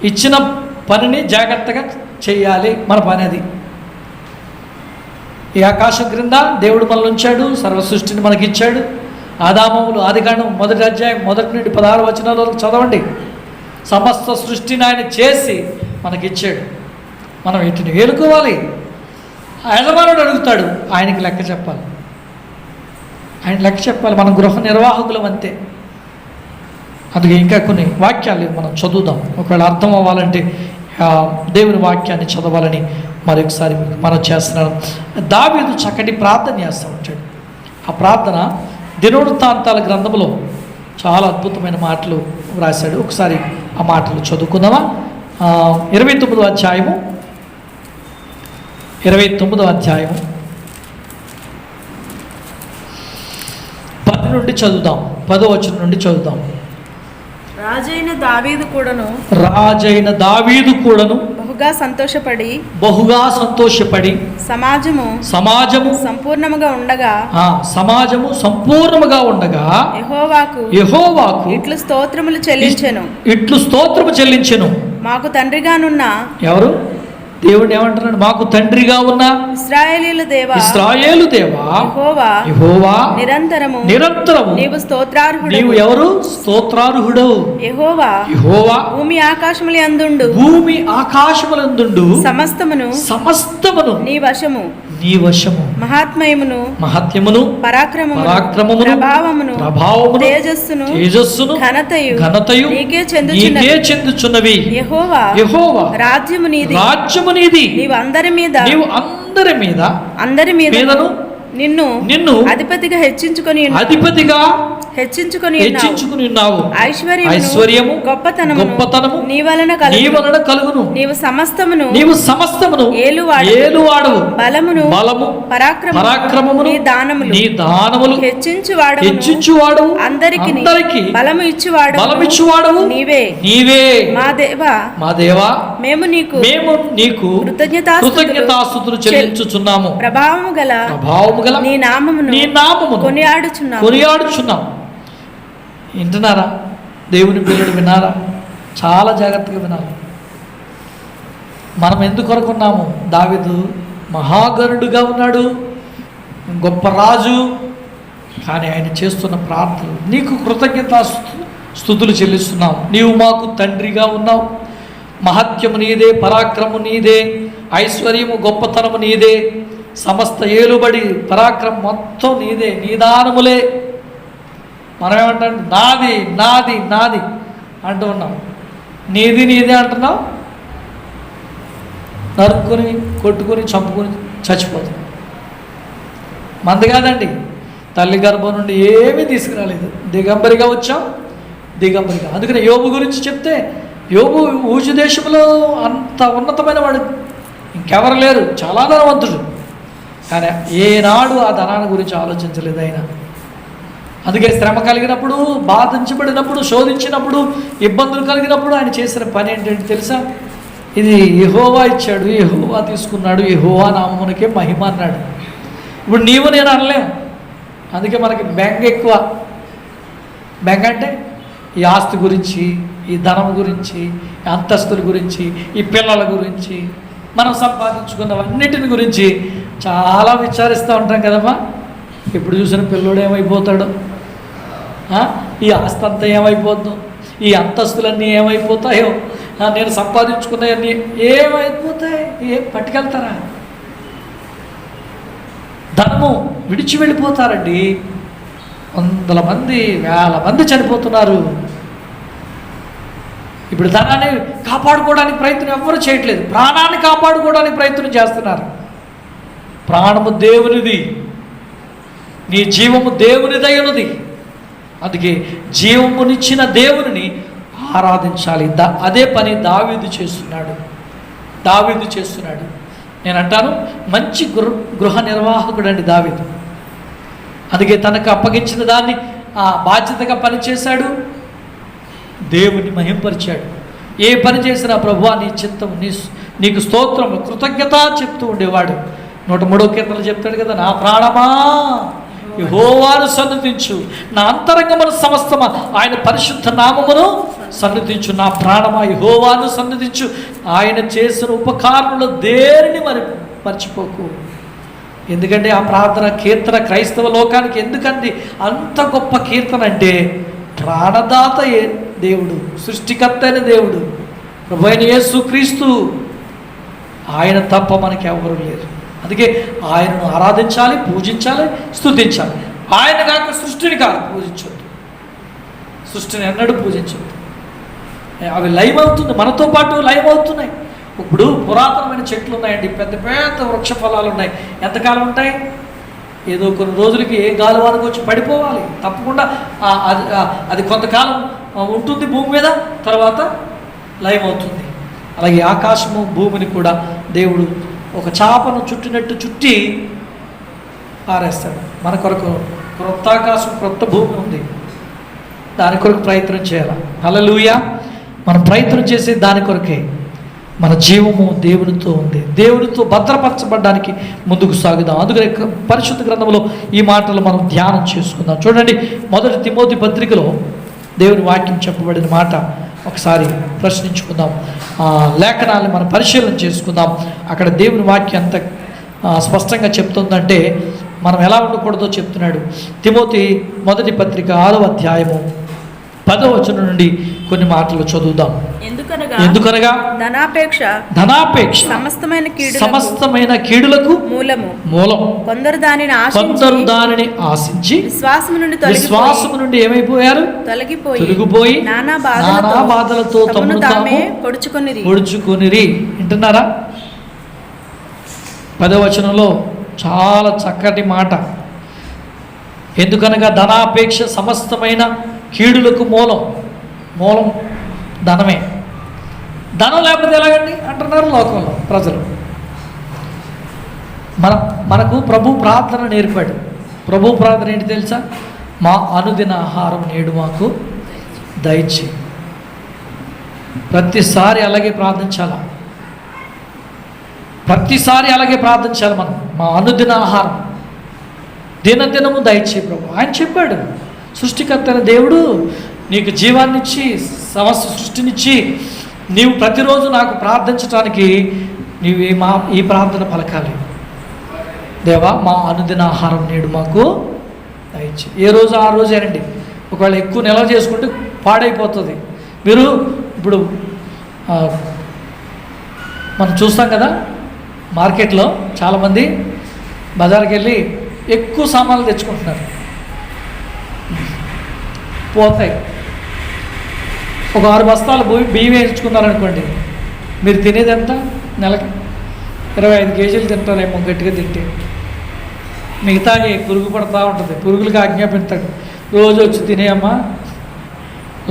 ఇచ్చిన పనిని జాగ్రత్తగా చేయాలి, మన పని అది. ఈ ఆకాశం క్రింద దేవుడు మనల్ని ఉంచాడు, సర్వ సృష్టిని మనకిచ్చాడు. ఆదామములు ఆదికాండం 1వ అధ్యాయం 1 నుండి 16 వచనాల వరకు చదవండి. సమస్త సృష్టిని ఆయన చేసి మనకిచ్చాడు. మనం వీటిని వేలుకోవాలి. యజమానుడు అడుగుతాడు, ఆయనకి లెక్క చెప్పాలి. మనం గృహ నిర్వాహకులం, అంతే. అందుకే ఇంకా కొన్ని వాక్యాలు మనం చదువుదాం. ఒకవేళ అర్థం అవ్వాలంటే దేవుని వాక్యాన్ని చదవాలని మరొకసారి మనం చేస్తున్నాం. దావీదు చక్కటి ప్రార్థన చేస్తూ ఉంటాడు. ఆ ప్రార్థన దినవృత్తాంతాల గ్రంథంలో చాలా అద్భుతమైన మాటలు రాశాడు. ఒకసారి ఆ మాటలు చదువుకుందామా? 29వ అధ్యాయము 10 నుండి చదువుదాం. 10వ వచనం నుండి చదువుదాం. రాజైన దావీదు కూడాను బహుగా సంతోషపడి సమాజము సంపూర్ణముగా ఉండగా యెహోవాకు ఇట్లు స్తోత్రము చెల్లించెను. మాకు తండ్రిగానున్న ఎవరు? దేవుడు ఏమంటున్నాడు? మాకు తండ్రిగా ఉన్న ఇశ్రాయేలు దేవా యెహోవా నిరంతరము నీవు ఎవరు? స్తోత్రార్హుడు. యెహోవా భూమి ఆకాశములందుండు సమస్తమును నీ వశము మహాత్మ్యమును పరాక్రమమును ప్రభావమును తేజస్సును ఘనతయు నీకే చెందుచున్నవి. యెహోవా రాజ్యము నీది. నీవు అందరి మీద నిన్ను అధిపతిగా హెచ్చించుకొని ఉన్నావు. ఐశ్వర్యము గొప్పతనము నీ వలన కలుగును. నీవు సమస్తమును ఏలువాడవు. బలము పరాక్రమము నీ దానములు హెచ్చించువాడు. అందరికి బలము ఇచ్చువాడు నీవే. మా దేవా మేము నీకు కృతజ్ఞతాస్తుతులు చెల్లించుచున్నాము. ప్రభావము గల నీ నామమును కొనియాడుచున్నాం. వింటున్నారా? దేవుని పిల్లలు విన్నారా? చాలా జాగ్రత్తగా వినాలి. మనం ఎందుకు కొరకున్నాము? దావీదు మహాగరుడుగా ఉన్నాడు, గొప్ప రాజు. కానీ ఆయన చేస్తున్న ప్రార్థన, నీకు స్తుతులు చెల్లిస్తున్నాం. నీవు మాకు తండ్రిగా ఉన్నావు. మహత్యము నీదే, పరాక్రమము నీదే, ఐశ్వర్యము గొప్పతనము నీదే, సమస్త ఏలుబడి పరాక్రమం మొత్తం నీదే, నీదానములే. మనం ఏమంటాం? నాది నాది నాది అంటూ ఉన్నాం. నీదే అంటున్నాం. నరుక్కుని కొట్టుకుని చంపుకొని చచ్చిపోతుంది. మంది కాదండి, తల్లి గర్భం నుండి ఏమీ తీసుకురాలేదు. దిగంబరిగా వచ్చాం. అందుకని యోబు గురించి చెప్తే, యోబు ఊజు దేశంలో అంత ఉన్నతమైన వాడు ఇంకెవరు లేరు, చాలా ధనవంతుడు. కానీ ఏనాడు ఆ ధనాన్ని గురించి ఆలోచించలేదు ఆయన. అందుకే శ్రమ కలిగినప్పుడు, బాధించబడినప్పుడు, శోధించినప్పుడు, ఇబ్బందులు కలిగినప్పుడు ఆయన చేసిన పని ఏంటంటే తెలుసా? ఇది యెహోవా ఇచ్చాడు, యెహోవా తీసుకున్నాడు, యెహోవా నామమునకే మహిమ అన్నాడు. ఇప్పుడు నీవు నేను అనలేం. అందుకే మనకి బెంగ ఎక్కువ. బెంగ అంటే ఈ ఆస్తి గురించి, ఈ ధనం గురించి, అంతస్తుల గురించి, ఈ పిల్లల గురించి, మనం సంపాదించుకున్నవన్నిటిని గురించి చాలా విచారిస్తూ ఉంటాం కదమ్మా. ఇప్పుడు చూసిన పిల్లోడు ఏమైపోతాడో, ఈ ఆస్తి అంతా ఏమైపోద్దు, ఈ అంతస్తులన్నీ ఏమైపోతాయో, నేను సంపాదించుకున్నవన్నీ ఏమైపోతాయి, పట్టుకెళ్తారా? ధనము విడిచి వెళ్ళిపోతారండి. వందల మంది, వేల మంది చనిపోతున్నారు. ఇప్పుడు ధనాన్ని కాపాడుకోవడానికి ప్రయత్నం ఎవ్వరూ చేయట్లేదు. ప్రాణాన్ని కాపాడుకోవడానికి ప్రయత్నం చేస్తున్నారు. ప్రాణము దేవునిది, నీ జీవము దేవునిదైనది. అందుకే జీవమునిచ్చిన దేవుని ఆరాధించాలి. అదే పని దావీదు చేస్తున్నాడు. నేను అంటాను, మంచి గృహ నిర్వాహకుడు అండి దావీదు. అందుకే తనకు అప్పగించిన దాన్ని ఆ బాధ్యతగా పనిచేశాడు, దేవుని మహింపరిచాడు. ఏ పని చేసినా ప్రభువా నీ చిత్తం, నీకు స్తోత్రం, కృతజ్ఞత చెప్తూ ఉండేవాడు. 103వ కీర్తనలో చెప్తాడు కదా, నా ప్రాణమా యెహోవాను సన్నిధించు, నా అంతరంగమున సమస్తమా ఆయన పరిశుద్ధ నామమును సన్నిధించు. నా ప్రాణమా యెహోవాను సన్నిధించు, ఆయన చేసిన ఉపకారములు దేనిని మర్చిపోకు. ఎందుకంటే ఆ ప్రార్థన కీర్తన క్రైస్తవ లోకానికి ఎందుకండి అంత గొప్ప కీర్తన అంటే, ప్రాణదాత దేవుడు, సృష్టికర్త అయిన దేవుడు, ప్రభువైన యేసుక్రీస్తు, ఆయన తప్ప మనకి ఎవరు లేరు. అందుకే ఆయనను ఆరాధించాలి, పూజించాలి, స్తుతించాలి. ఆయన కాక సృష్టిని కాదు పూజించొద్దు, సృష్టిని ఎన్నడూ పూజించొద్దు. అవి లైవ్ అవుతుంది, మనతో పాటు లైవ్ అవుతున్నాయి. ఇప్పుడు పురాతనమైన చెట్లు ఉన్నాయండి, పెద్ద పెద్ద వృక్ష ఫలాలు ఉన్నాయి. ఎంతకాలం ఉంటాయి? ఏదో కొన్ని రోజులకి ఏ గాలివానకు వచ్చి పడిపోవాలి, తప్పకుండా అది కొంతకాలం ఉంటుంది భూమి మీద, తర్వాత లైవ్ అవుతుంది. అలాగే ఆకాశము భూమిని కూడా దేవుడు ఒక చాపను చుట్టినట్టు చుట్టి పారేస్తాడు. మన కొరకు క్రొత్త ఆకాశం, క్రొత్త భూమి ఉంది. దాని కొరకు ప్రయత్నం చేయాలి. హల్లెలూయా. మనం ప్రయత్నం చేసే దాని కొరకే. మన జీవము దేవునితో ఉంది. దేవునితో భద్రపరచబడడానికి ముందుకు సాగుదాం. అందుకని పరిశుద్ధ గ్రంథంలో ఈ మాటలు మనం ధ్యానం చేసుకుందాం. చూడండి, 1 తిమోతి పత్రికలో దేవుని వాక్యం చెప్పబడిన మాట ఒకసారి ప్రశ్నించుకుందాం. లేఖనాలను మనం పరిశీలన చేసుకుందాం. అక్కడ దేవుని వాక్యం అంత స్పష్టంగా చెప్తుందంటే మనం ఎలా ఉండకూడదో చెప్తున్నాడు. తిమోతి 1 పత్రిక 6వ అధ్యాయము 10వ వచనం నుండి కొన్ని మాటలు చదువుదాం. ఎందుకనగా ధనాపేక్ష సమస్తమైన కీడులకు మూలం. కొందరు దానిని ఆశించి విశ్వాసము నుండి ఏమైపోయారు? తొలగిపోయి నానా బాధలతో తమను తాము పొడుచుకొనిరి. వింటున్నారా? 10వ వచనంలో చాలా చక్కటి మాట. ఎందుకనగా ధనాపేక్ష సమస్తమైన కీడులకు మూలం ధనమే. ధనం లేకపోతే ఎలాగండి అంటున్నారు లోకంలో ప్రజలు. మనకు ప్రభు ప్రార్థన నేర్పాడు. ప్రభు ప్రార్థన ఏంటి తెలుసా? మా అనుదిన ఆహారం నేడు మాకు దయచేయి. ప్రతిసారి అలాగే ప్రార్థించాలా? ప్రతిసారి అలాగే ప్రార్థించాలి మనం. మా అనుదిన ఆహారం దినదినము దయచేయి ప్రభు. ఆయన చెప్పాడు, సృష్టికర్త అయిన దేవుడు నీకు జీవాన్నిచ్చి సమస్త సృష్టినిచ్చి నీవు ప్రతిరోజు నాకు ప్రార్థించడానికి నీవు ఈ ప్రార్థన పలకాలి. దేవా, మా అనుదిన ఆహారం నేడు మాకు దయచేయి. ఏ రోజు ఆ రోజేనండి. ఒకవేళ ఎక్కువ నిల్వ చేసుకుంటే పాడైపోతుంది. మీరు ఇప్పుడు మనం చూస్తాం కదా, మార్కెట్లో చాలామంది బజార్కి వెళ్ళి ఎక్కువ సామాన్లు తెచ్చుకుంటున్నారు. పోతాయి. ఒక 6 బస్తాలు బియ్యం వేయించుకున్నారనుకోండి, మీరు తినేది ఎంత? నెలకి 25 కేజీలు తింటారేమో గట్టిగా తింటే. మిగతా పురుగు పడుతూ ఉంటుంది. పురుగులకి ఆజ్ఞాపిస్తాడు, రోజు వచ్చి తినేయమ్మా.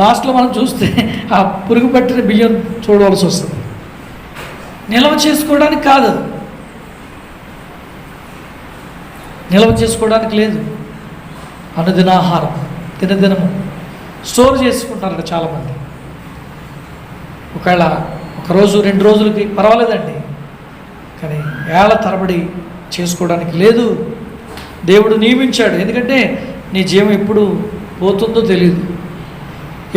లాస్ట్లో మనం చూస్తే ఆ పురుగు పట్టిన బియ్యం చూడవలసి వస్తుంది. నిల్వ చేసుకోవడానికి కాదు, నిల్వ చేసుకోవడానికి లేదు. అనుదినాహారం దినదినము స్టోర్ చేసుకుంటారట చాలామంది. ఒకవేళ 1 రోజు 2 రోజులకి పర్వాలేదండి, కానీ ఏళ్ల తరబడి చేసుకోవడానికి లేదు. దేవుడు నియమించాడు. ఎందుకంటే నీ జీవం ఎప్పుడు పోతుందో తెలియదు,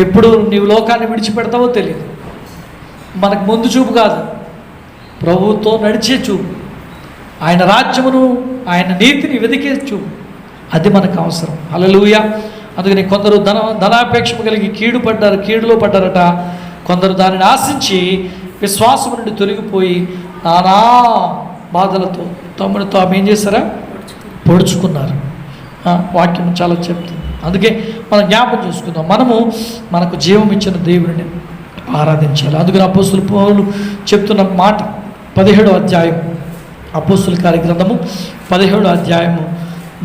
ఎప్పుడు నీవు లోకాన్ని విడిచిపెడతావో తెలియదు. మనకు ముందు చూపు కాదు, ప్రభువుతో నడిచే చూపు, ఆయన రాజ్యమును ఆయన నీతిని వెతికే చూపు, అది మనకు అవసరం. హల్లెలూయా. అందుకని కొందరు ధనాపేక్షము కలిగి కీడులో పడ్డారట. కొందరు దానిని ఆశించి విశ్వాసము నుండి తొలగిపోయి నానా బాధలతో తమను తాము ఏం చేస్తారా? పొడుచుకున్నారు. వాక్యం చాలా చెప్తుంది. అందుకే మనం జ్ఞాపకం చేసుకుందాం, మనకు జీవం ఇచ్చిన దేవుడిని ఆరాధించాలి. అందుకని అపోస్తుల పౌలు చెప్తున్న మాట 17వ అధ్యాయం, అపోస్తుల కార్యగ్రంథము 17వ అధ్యాయము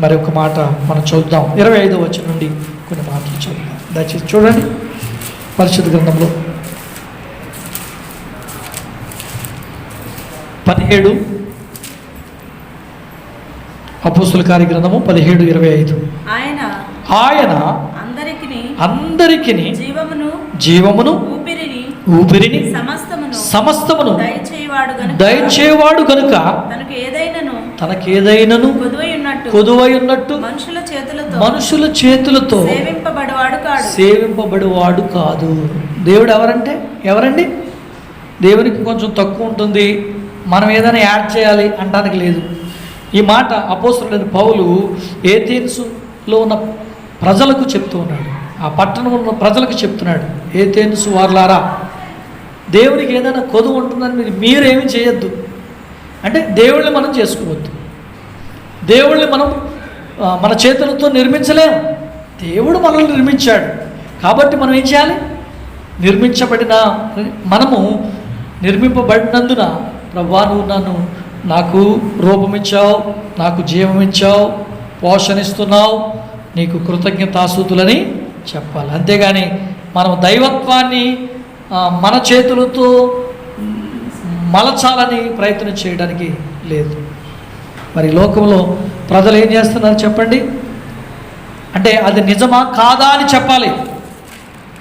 మరి ఒక మాట మనం చదువుదాం. 25వ వచనం నుండి కొన్ని మాటలు చదువుదాం. దయచేసి చూడండి, పరిశుద్ధ గ్రంథంలో 17 అపోస్తుల కార్యగ్రంథము 17:25. ఆయన అందరికి జీవమును ఊపిరిని సమస్తమును దయచేవాడు కనుక తనకేదైనను కొదువై ఉన్నట్టు మనుషుల చేతులతో సేవింపబడేవాడు కాదు. దేవుడు ఎవరండి? దేవునికి కొంచెం తక్కువ ఉంటుంది, మనం ఏదైనా యాడ్ చేయాలి అనడానికి లేదు. ఈ మాట అపోస్తలుడైన పౌలు ఏథెన్సులో ఉన్న ప్రజలకు చెప్తూ ఉన్నాడు. ఆ పట్టణంలో ఉన్న ప్రజలకు చెప్తున్నాడు, ఏథెన్సు వార్లారా, దేవునికి ఏదైనా కొదువు ఉంటుందని మీరేమీ చేయొద్దు. అంటే దేవుళ్ళని మనం చేసుకోవద్దు. దేవుళ్ళని మనం మన చేతులతో నిర్మించలేము. దేవుడు మనల్ని నిర్మించాడు కాబట్టి మనం ఏం చేయాలి? మనము నిర్మింపబడినందున ప్రభువా, నువ్వు నాకు రూపమిచ్చావు, నాకు జీవం ఇచ్చావు, పోషణిస్తున్నావు, నీకు కృతజ్ఞతాస్తుతులని చెప్పాలి. అంతేగాని మనం దైవత్వాన్ని మన చేతులతో మలచాలని ప్రయత్నం చేయడానికి లేదు. మరి లోకంలో ప్రజలు ఏం చేస్తున్నారు చెప్పండి? అంటే అది నిజమా కాదా అని చెప్పాలి.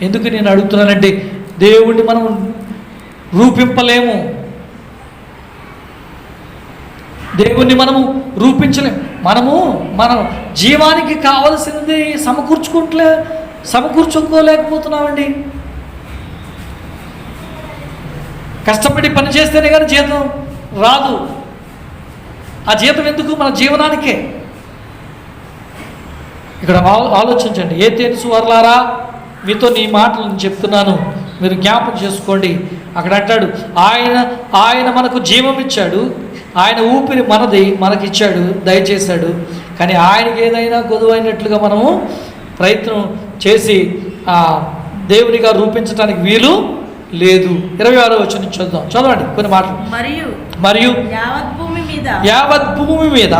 ఎందుకు నేను అడుగుతున్నానంటే దేవుణ్ణి మనం రూపింపలేము, దేవుణ్ణి మనము రూపించలేము. మన జీవానికి కావలసింది సమకూర్చుకోలేకపోతున్నామండి. కష్టపడి పని చేస్తేనే కానీ జీతం రాదు. ఆ జీతం ఎందుకు? మన జీవనానికే. ఇక్కడ ఆలోచించండి. ఏ తెలుసు వర్లారా, మీతో నీ మాటలు నేను చెప్తున్నాను, మీరు జ్ఞాపకం చేసుకోండి. అక్కడ అంటాడు, ఆయన మనకు జీవం ఇచ్చాడు, ఆయన ఊపిరి మనకిచ్చాడు, దయచేశాడు. కానీ ఆయనకి ఏదైనా గొదువైనట్లుగా మనము ప్రయత్నం చేసి దేవునిగా రూపించడానికి వీలు లేదు. 26వ వచనం చదవండి కొన్ని మాటలు. మరియు యావత్ భూమి మీద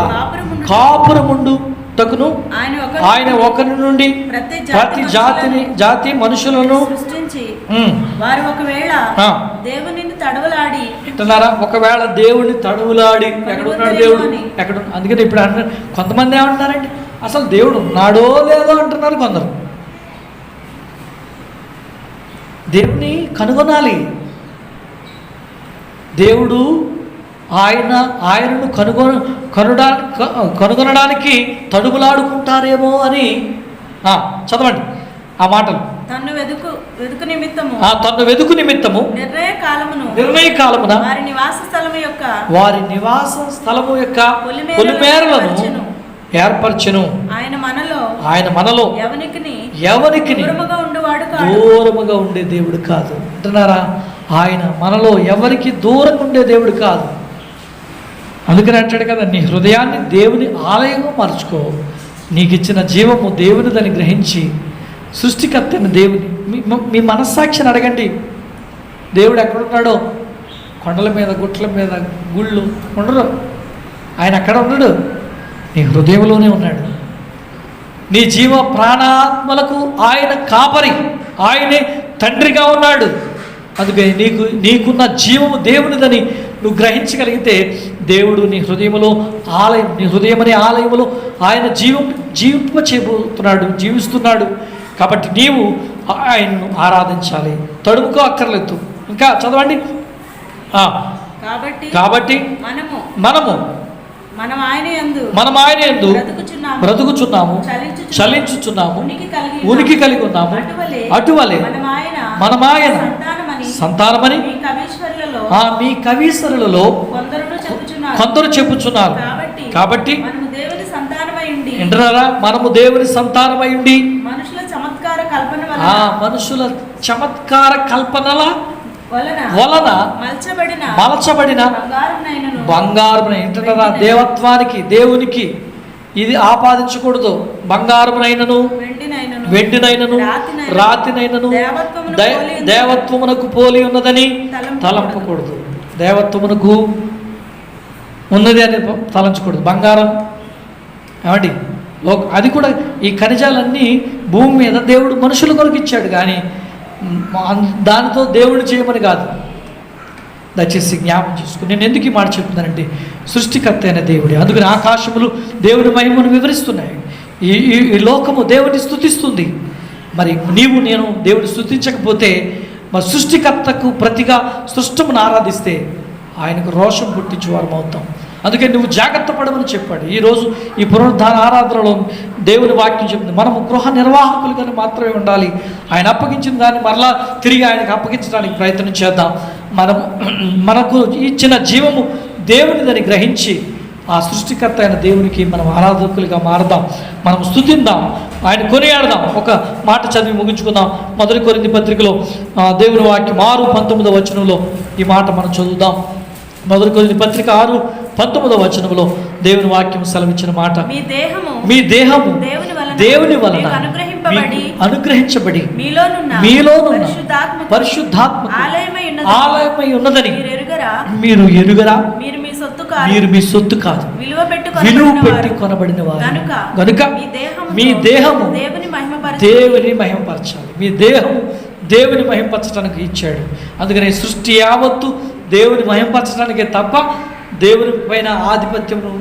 కాపురముండు తకును ఆయన ఒకరి నుండి ప్రతి జాతి మనుషులను వారు ఒకవేళ దేవునిని తడవలాడి అంటున్నారా? ఒకవేళ దేవుని తడవులాడి ఎక్కడున్నాడు దేవుడు? ఎక్కడ? అందుకని ఇప్పుడు అంటున్నారు, కొంతమంది ఏమంటున్నారంటే అసలు దేవుడు ఉన్నాడో లేదో అంటున్నారు కొందరు. దేవుని కనుగొనాలి. దేవుడు ఆయనను కనుగొనడానికి తడుగులాడుకుంటారేమో అని చదవండి ఆ మాటలు. తన్ను వెదుకు నిమిత్తము నిర్ణయ కాలమున వారి నివాస స్థలము యొక్క పొలిమేరలను ఏర్పరచెను. ఆయన మనలో ఎవనికి దూరముగా ఉండే దేవుడు కాదు అంటున్నారా? ఆయన మనలో ఎవరికి దూరంగా ఉండే దేవుడు కాదు. అందుకని అంటాడు కదా, నీ హృదయాన్ని దేవుని ఆలయంగా మార్చుకో. నీకు ఇచ్చిన జీవము దేవుని దాన్ని గ్రహించి సృష్టికర్త అయిన దేవుని మీ మనస్సాక్షిని అడగండి. దేవుడు ఎక్కడున్నాడో? కొండల మీద, గుట్ల మీద, గుళ్ళు ఉండరు. ఆయన అక్కడ ఉండడు, నీ హృదయంలోనే ఉన్నాడు. నీ జీవ ప్రాణాత్మలకు ఆయన కాపరి, ఆయనే తండ్రిగా ఉన్నాడు. అందుకే నీకున్న జీవము దేవునిదని నువ్వు గ్రహించగలిగితే దేవుడు నీ హృదయంలో నీ హృదయం అనే ఆలయంలో ఆయన జీవిస్తున్నాడు. కాబట్టి నీవు ఆయన్ను ఆరాధించాలి, తడుముకో అక్కర్లేదు. ఇంకా చదవండి. కాబట్టి మనం ఆయన యందు బ్రతుకుచున్నాము, చలించుచున్నాము, ఉనికి కలిగి ఉన్నాము. అటువలే మనం ఆయన సంతానమని మీ కవీశ్వరులలో కొందరు చెప్పుచున్నారు. కాబట్టి వింటున్నారా? మనము దేవుని సంతానమై ఉండి మనుషుల చమత్కార కల్పనల వలన మలచబడిన బంగారం. వింటున్నారా? దేవత్వానికి, దేవునికి ఇది ఆపాదించకూడదు. బంగారమునైనను, వెండినైనను, రాతినైనను దేవత్వమునకు పోలి ఉన్నదని తలంపకూడదు. దేవత్వమునకు ఉన్నది అని తలంచకూడదు. బంగారం ఏమండి, అది కూడా ఈ ఖనిజాలన్నీ భూమి మీద దేవుడు మనుషుల కొరకు ఇచ్చాడు, కానీ దానితో దేవుడు చేయమని కాదు. దయచేసి జ్ఞాపకం చేసుకుని నేను ఎందుకు ఈ మాట చెప్తున్నానంటే, సృష్టికర్త అయిన దేవుడే. అందుకని ఆకాశములు దేవుని మహిమను వివరిస్తున్నాయి, ఈ లోకము దేవుని స్తుతిస్తుంది. మరి నేను దేవుని స్తుతించకపోతే, మరి సృష్టికర్తకు ప్రతిగా సృష్టమును ఆరాధిస్తే ఆయనకు రోషం పుట్టించేవారం అవుతాం. అందుకే నువ్వు జాగ్రత్త పడమని చెప్పాడు. ఈరోజు ఈ పునరుద్ధాన ఆరాధనలో దేవుని వాక్యం చెప్తుంది, మనము గృహ నిర్వాహకులుగానే మాత్రమే ఉండాలి. ఆయన అప్పగించిన దాన్ని మరలా తిరిగి ఆయనకు అప్పగించడానికి ప్రయత్నం చేద్దాం. మనకు ఇచ్చిన జీవము దేవుని దాన్ని గ్రహించి ఆ సృష్టికర్త అయిన దేవునికి మనం ఆరాధకులుగా మారదాం, మనం స్తుతిద్దాం, ఆయన కొనియాడదాం. ఒక మాట చదివి ముగించుకుందాం. 1 కొరింథీ పత్రికలో దేవుని వాక్యం 6:19 వచనంలో ఈ మాట మనం చదువుదాం. 1 కొరింథీ పత్రిక 6:19 వచనంలో దేవుని వాక్యం సెలవిచ్చిన మాట, మీ దేహము దేవుని వలన అనుగ్రహించబడి మీలోనున్న పరిశుద్ధాత్మ ఆలయమై ఉన్నదని మీరు ఎరుగరా? మీరు మీ సొత్తు కాదు, విలువ పెట్టి కొనబడిన వారు కనుక మీ దేహము దేవుని మహిమపరచాలి. మీ దేహము దేవుని మహిమపరచడానికి ఇచ్చాడు. అందుకని సృష్టి యావత్తు దేవుని మహిమపరచడానికే తప్ప దేవుని పైన ఆధిపత్యమును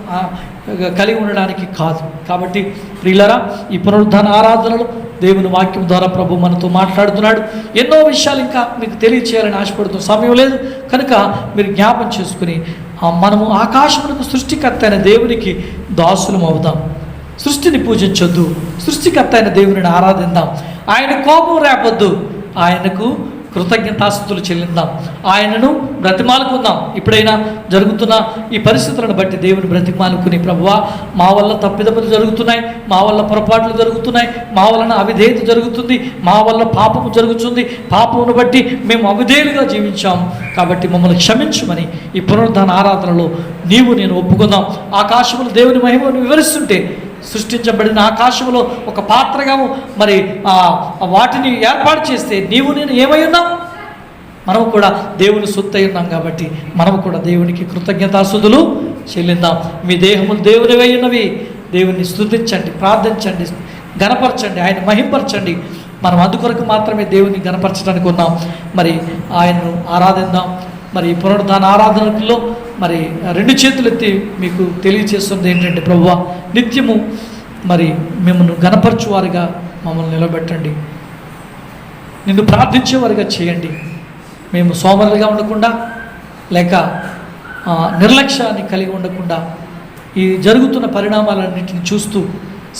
కలిగి ఉండడానికి కాదు. కాబట్టి ప్రియులారా, ఈ పునరుద్ధాన ఆరాధనలు దేవుని వాక్యం ద్వారా ప్రభు మనతో మాట్లాడుతున్నాడు. ఎన్నో విషయాలు ఇంకా మీకు తెలియచేయాలని ఆశపడుతున్న సమయం లేదు కనుక మీరు జ్ఞాపం చేసుకుని మనము ఆకాశములకు సృష్టికర్త అయిన దేవునికి దాసులం అవుదాం. సృష్టిని పూజించొద్దు, సృష్టికర్త అయిన దేవుని ఆరాధిద్దాం. ఆయన కోపం రేపొద్దు, ఆయనకు కృతజ్ఞతాస్తుతులు చెల్లిద్దాం, ఆయనను బ్రతిమాలుకుందాం. ఇప్పుడైనా జరుగుతున్న ఈ పరిస్థితులను బట్టి దేవుని బ్రతిమాలుకుని, ప్రభువా మా వల్ల తప్పిదములు జరుగుతున్నాయి, మా వల్ల పొరపాట్లు జరుగుతున్నాయి, మా వలన అవిధేయత జరుగుతుంది, మా వల్ల పాపము జరుగుతుంది, పాపమును బట్టి మేము అవిధేయులుగా జీవించాం కాబట్టి మమ్మల్ని క్షమించమని ఈ పునరుద్ధాన ఆరాధనలో నీవు నేను ఒప్పుకుందాం. ఆకాశములు దేవుని మహిమను వివరిస్తుంటే సృష్టించబడిన ఆకాశంలో ఒక పాత్రగా మరి వాటిని ఏర్పాటు చేస్తే నీవు నేను ఏమై ఉన్నాం? మనము కూడా దేవుని సొత్తై ఉన్నాం కాబట్టి మనము కూడా దేవునికి కృతజ్ఞతాస్తుతులు చెల్లిద్దాం. మీ దేహములు దేవునివై ఉన్నవి, దేవుని స్తుతించండి, ప్రార్థించండి, గణపరచండి, ఆయన మహింపరచండి. మనం అందుకొరకు మాత్రమే దేవుని గణపరచడానికి ఉన్నాం. మరి ఆయన్ను ఆరాధిద్దాం. మరి పునరుద్ధాన ఆరాధనలో మరి 2 చేతులు ఎత్తి మీకు తెలియచేస్తుంది ఏంటంటే, ప్రభువా నిత్యము మరి మిమ్మల్ని గణపరచువారిగా మమ్మల్ని నిలబెట్టండి, నిన్ను ప్రార్థించేవారిగా చేయండి. మేము సోమరులుగా ఉండకుండా లేక నిర్లక్ష్యాన్ని కలిగి ఉండకుండా ఈ జరుగుతున్న పరిణామాలన్నింటిని చూస్తూ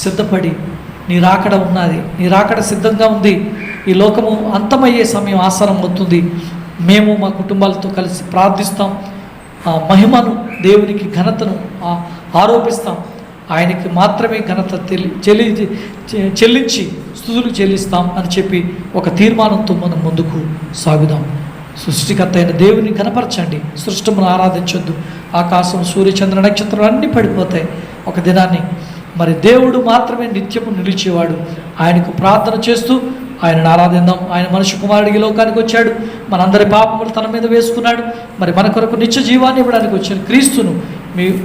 సిద్ధపడి నీ రాకడ ఉన్నది, నీ రాకడ సిద్ధంగా ఉంది, ఈ లోకము అంతమయ్యే సమయం ఆసనం అవుతుంది. మేము మా కుటుంబాలతో కలిసి ప్రార్థిస్తాం, మహిమను దేవునికి ఘనతను ఆరోపిస్తాం, ఆయనకి మాత్రమే ఘనత చెల్లించి స్తుతులు చెల్లిస్తాం అని చెప్పి ఒక తీర్మానంతో మనం ముందుకు సాగుదాం. సృష్టికర్త అయిన దేవుని ఘనపరచండి, సృష్టమును ఆరాధించొద్దు. ఆకాశం, సూర్యచంద్ర నక్షత్రాలు అన్నీ పడిపోతాయి ఒక దినాన్ని. మరి దేవుడు మాత్రమే నిత్యము నిలిచేవాడు. ఆయనకు ప్రార్థన చేస్తూ ఆయనను ఆరాధిద్దాం. ఆయన మనిషి కుమారుడికి లోకానికి వచ్చాడు, మనందరి పాపములు తన మీద వేసుకున్నాడు. మరి మన కొరకు నిత్య జీవాన్ని ఇవ్వడానికి వచ్చాడు క్రీస్తును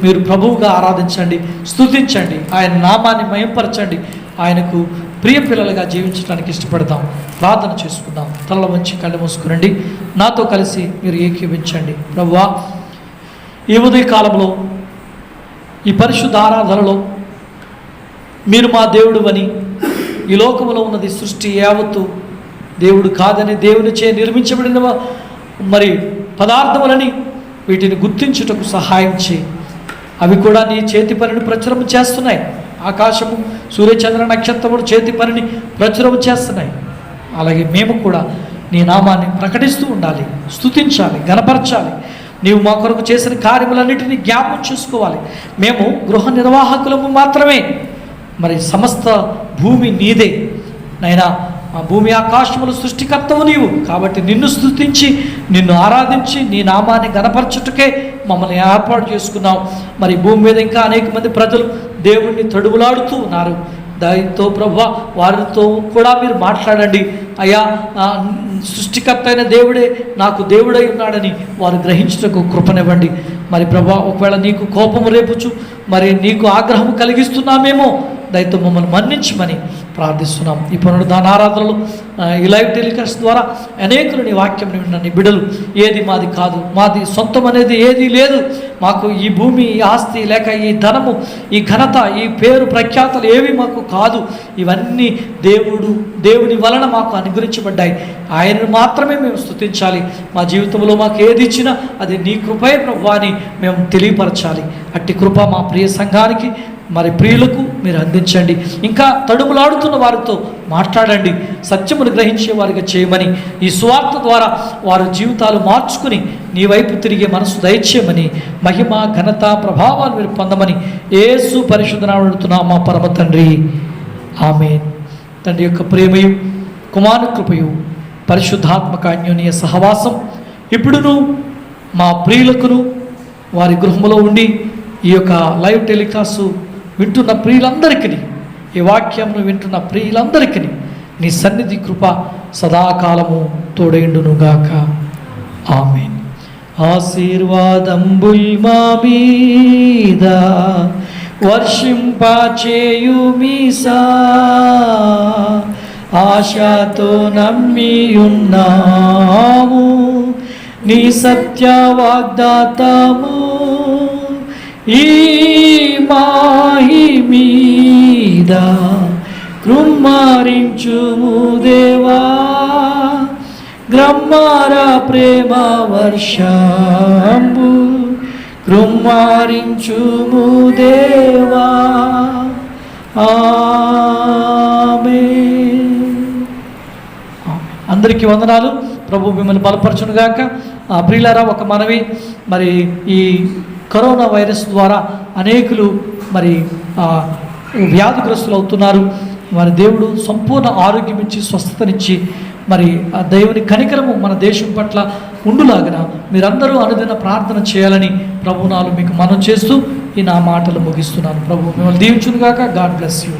మీరు ప్రభువుగా ఆరాధించండి, స్తుతించండి, ఆయన నామాన్ని మహింపరచండి, ఆయనకు ప్రియ పిల్లలుగా జీవించడానికి ఇష్టపడతాం. ప్రార్థన చేసుకుందాం. తల వంచి కళ్ళు మూసుకురండి. నాతో కలిసి మీరు ఏకీవించండి. ప్రభువా ఈ ఉదయ కాలంలో ఈ పరిశుద్ధ ఆరాధనలో మీరు మా దేవుడు అని, ఈ లోకంలో ఉన్నది సృష్టి యావత్తు దేవుడు కాదని, దేవునిచే నిర్మించబడిన మరి పదార్థములని వీటిని గుర్తించుటకు సహాయం చేయి. అవి కూడా నీ చేతి పనిని ప్రచురం చేస్తున్నాయి. ఆకాశము, సూర్యచంద్ర నక్షత్రములు చేతి పనిని ప్రచురం చేస్తున్నాయి. అలాగే మేము కూడా నీ నామాన్ని ప్రకటిస్తూ ఉండాలి, స్తుతించాలి, గణపరచాలి. నీవు మా కొరకు చేసిన కార్యములన్నిటినీ జ్ఞాపకం చేసుకోవాలి. మేము గృహ నిర్వాహకులము మాత్రమే. మరి సమస్త భూమి నీదే నైనా, ఆ భూమి ఆకాశములు సృష్టికర్తవు నీవు కాబట్టి నిన్ను స్తుతించి, నిన్ను ఆరాధించి, నీ నామాన్ని గణపరచుటకే మమ్మల్ని ఏర్పాటు చేసుకున్నావు. మరి భూమి మీద ఇంకా అనేక మంది ప్రజలు దేవుణ్ణి తడువులాడుతూ ఉన్నారు. దానితో ప్రభువా వారితో కూడా మీరు మాట్లాడండి. అయ్యా సృష్టికర్త అయిన దేవుడే నాకు దేవుడై ఉన్నాడని వారు గ్రహించుటకు కృపనివ్వండి. మరి ప్రభువా ఒకవేళ నీకు కోపము రేపుచు మరి నీకు ఆగ్రహం కలిగిస్తున్నామేమో, దయతో మమ్మల్ని మన్నించమని ప్రార్థిస్తున్నాం. ఈ పునరుద్ధాన ఆరాధనలు ఈ లైవ్ టెలికాస్ట్ ద్వారా అనేకులు నీ వాక్యం విన్న నీ బిడ్డలు ఏది మాది కాదు, మాది సొంతం అనేది ఏదీ లేదు, మాకు ఈ భూమి, ఈ ఆస్తి లేక ఈ ధనము, ఈ ఘనత, ఈ పేరు ప్రఖ్యాతలు ఏవి మాకు కాదు, ఇవన్నీ దేవుని వలన మాకు అనుగ్రహించబడ్డాయి. ఆయనను మాత్రమే మేము స్తుతించాలి. మా జీవితంలో మాకు ఏది ఇచ్చినా అది నీ కృపే ప్రభువా అని మేము తెలియపరచాలి. అట్టి కృప మా ప్రియ సంఘానికి మరి ప్రియులకు మీరు అందించండి. ఇంకా తడుములాడుతున్న వారితో మాట్లాడండి, సత్యమును గ్రహించే వారిగా చేయమని, ఈ సువార్త ద్వారా వారి జీవితాలు మార్చుకుని నీ వైపు తిరిగే మనసు దయచేయమని, మహిమ ఘనత ప్రభావాలు మీరు పొందమని యేసు పరిశుద్ధ నామమున అడుగుతున్నాము మా పరమ తండ్రి, ఆమేన్. తండ్రి యొక్క ప్రేమయు, కుమారుని కృపయు, పరిశుద్ధాత్మక అన్యోన్య సహవాసం ఇప్పుడును మా ప్రియులకును వారి గృహములో ఉండి ఈ యొక్క లైవ్ టెలికాస్ట్ వింటున్న ప్రియులందరికీ, ఈ వాక్యంను వింటున్న ప్రియులందరికీ నీ సన్నిధి కృప సదాకాలము తోడైండునుగాక. ఆమేన్. ఆశీర్వాదంబుల్ మా మీద వర్షింపచేయుమీసా, ఆశతో నమ్మియున్నాము నీ సత్య వాగ్దాతము. ఈ మాహి మీద కృమ్మారించుము దేవా, గ్రమ్మార ప్రేమ వర్షంబు కృమ్మారించుము దేవా. ఆమేన్. అందరికీ వందనాలు. ప్రభు మిమ్మల్ని బలపరచునుగాక. ప్రియులారా, ఒక మనవి, మరి ఈ కరోనా వైరస్ ద్వారా అనేకులు మరి వ్యాధిగ్రస్తులు అవుతున్నారు. వారి దేవుడు సంపూర్ణ ఆరోగ్యం ఇచ్చి స్వస్థతనిచ్చి మరి ఆ దేవుని కనికరము మన దేశం పట్ల ఉండులాగిన మీరందరూ అనుదిన ప్రార్థన చేయాలని ప్రభునాలు మీకు మనం చేస్తూ ఈ నా మాటలు ముగిస్తున్నాను. ప్రభు మిమ్మల్ని దీవించునుగాక. God bless you.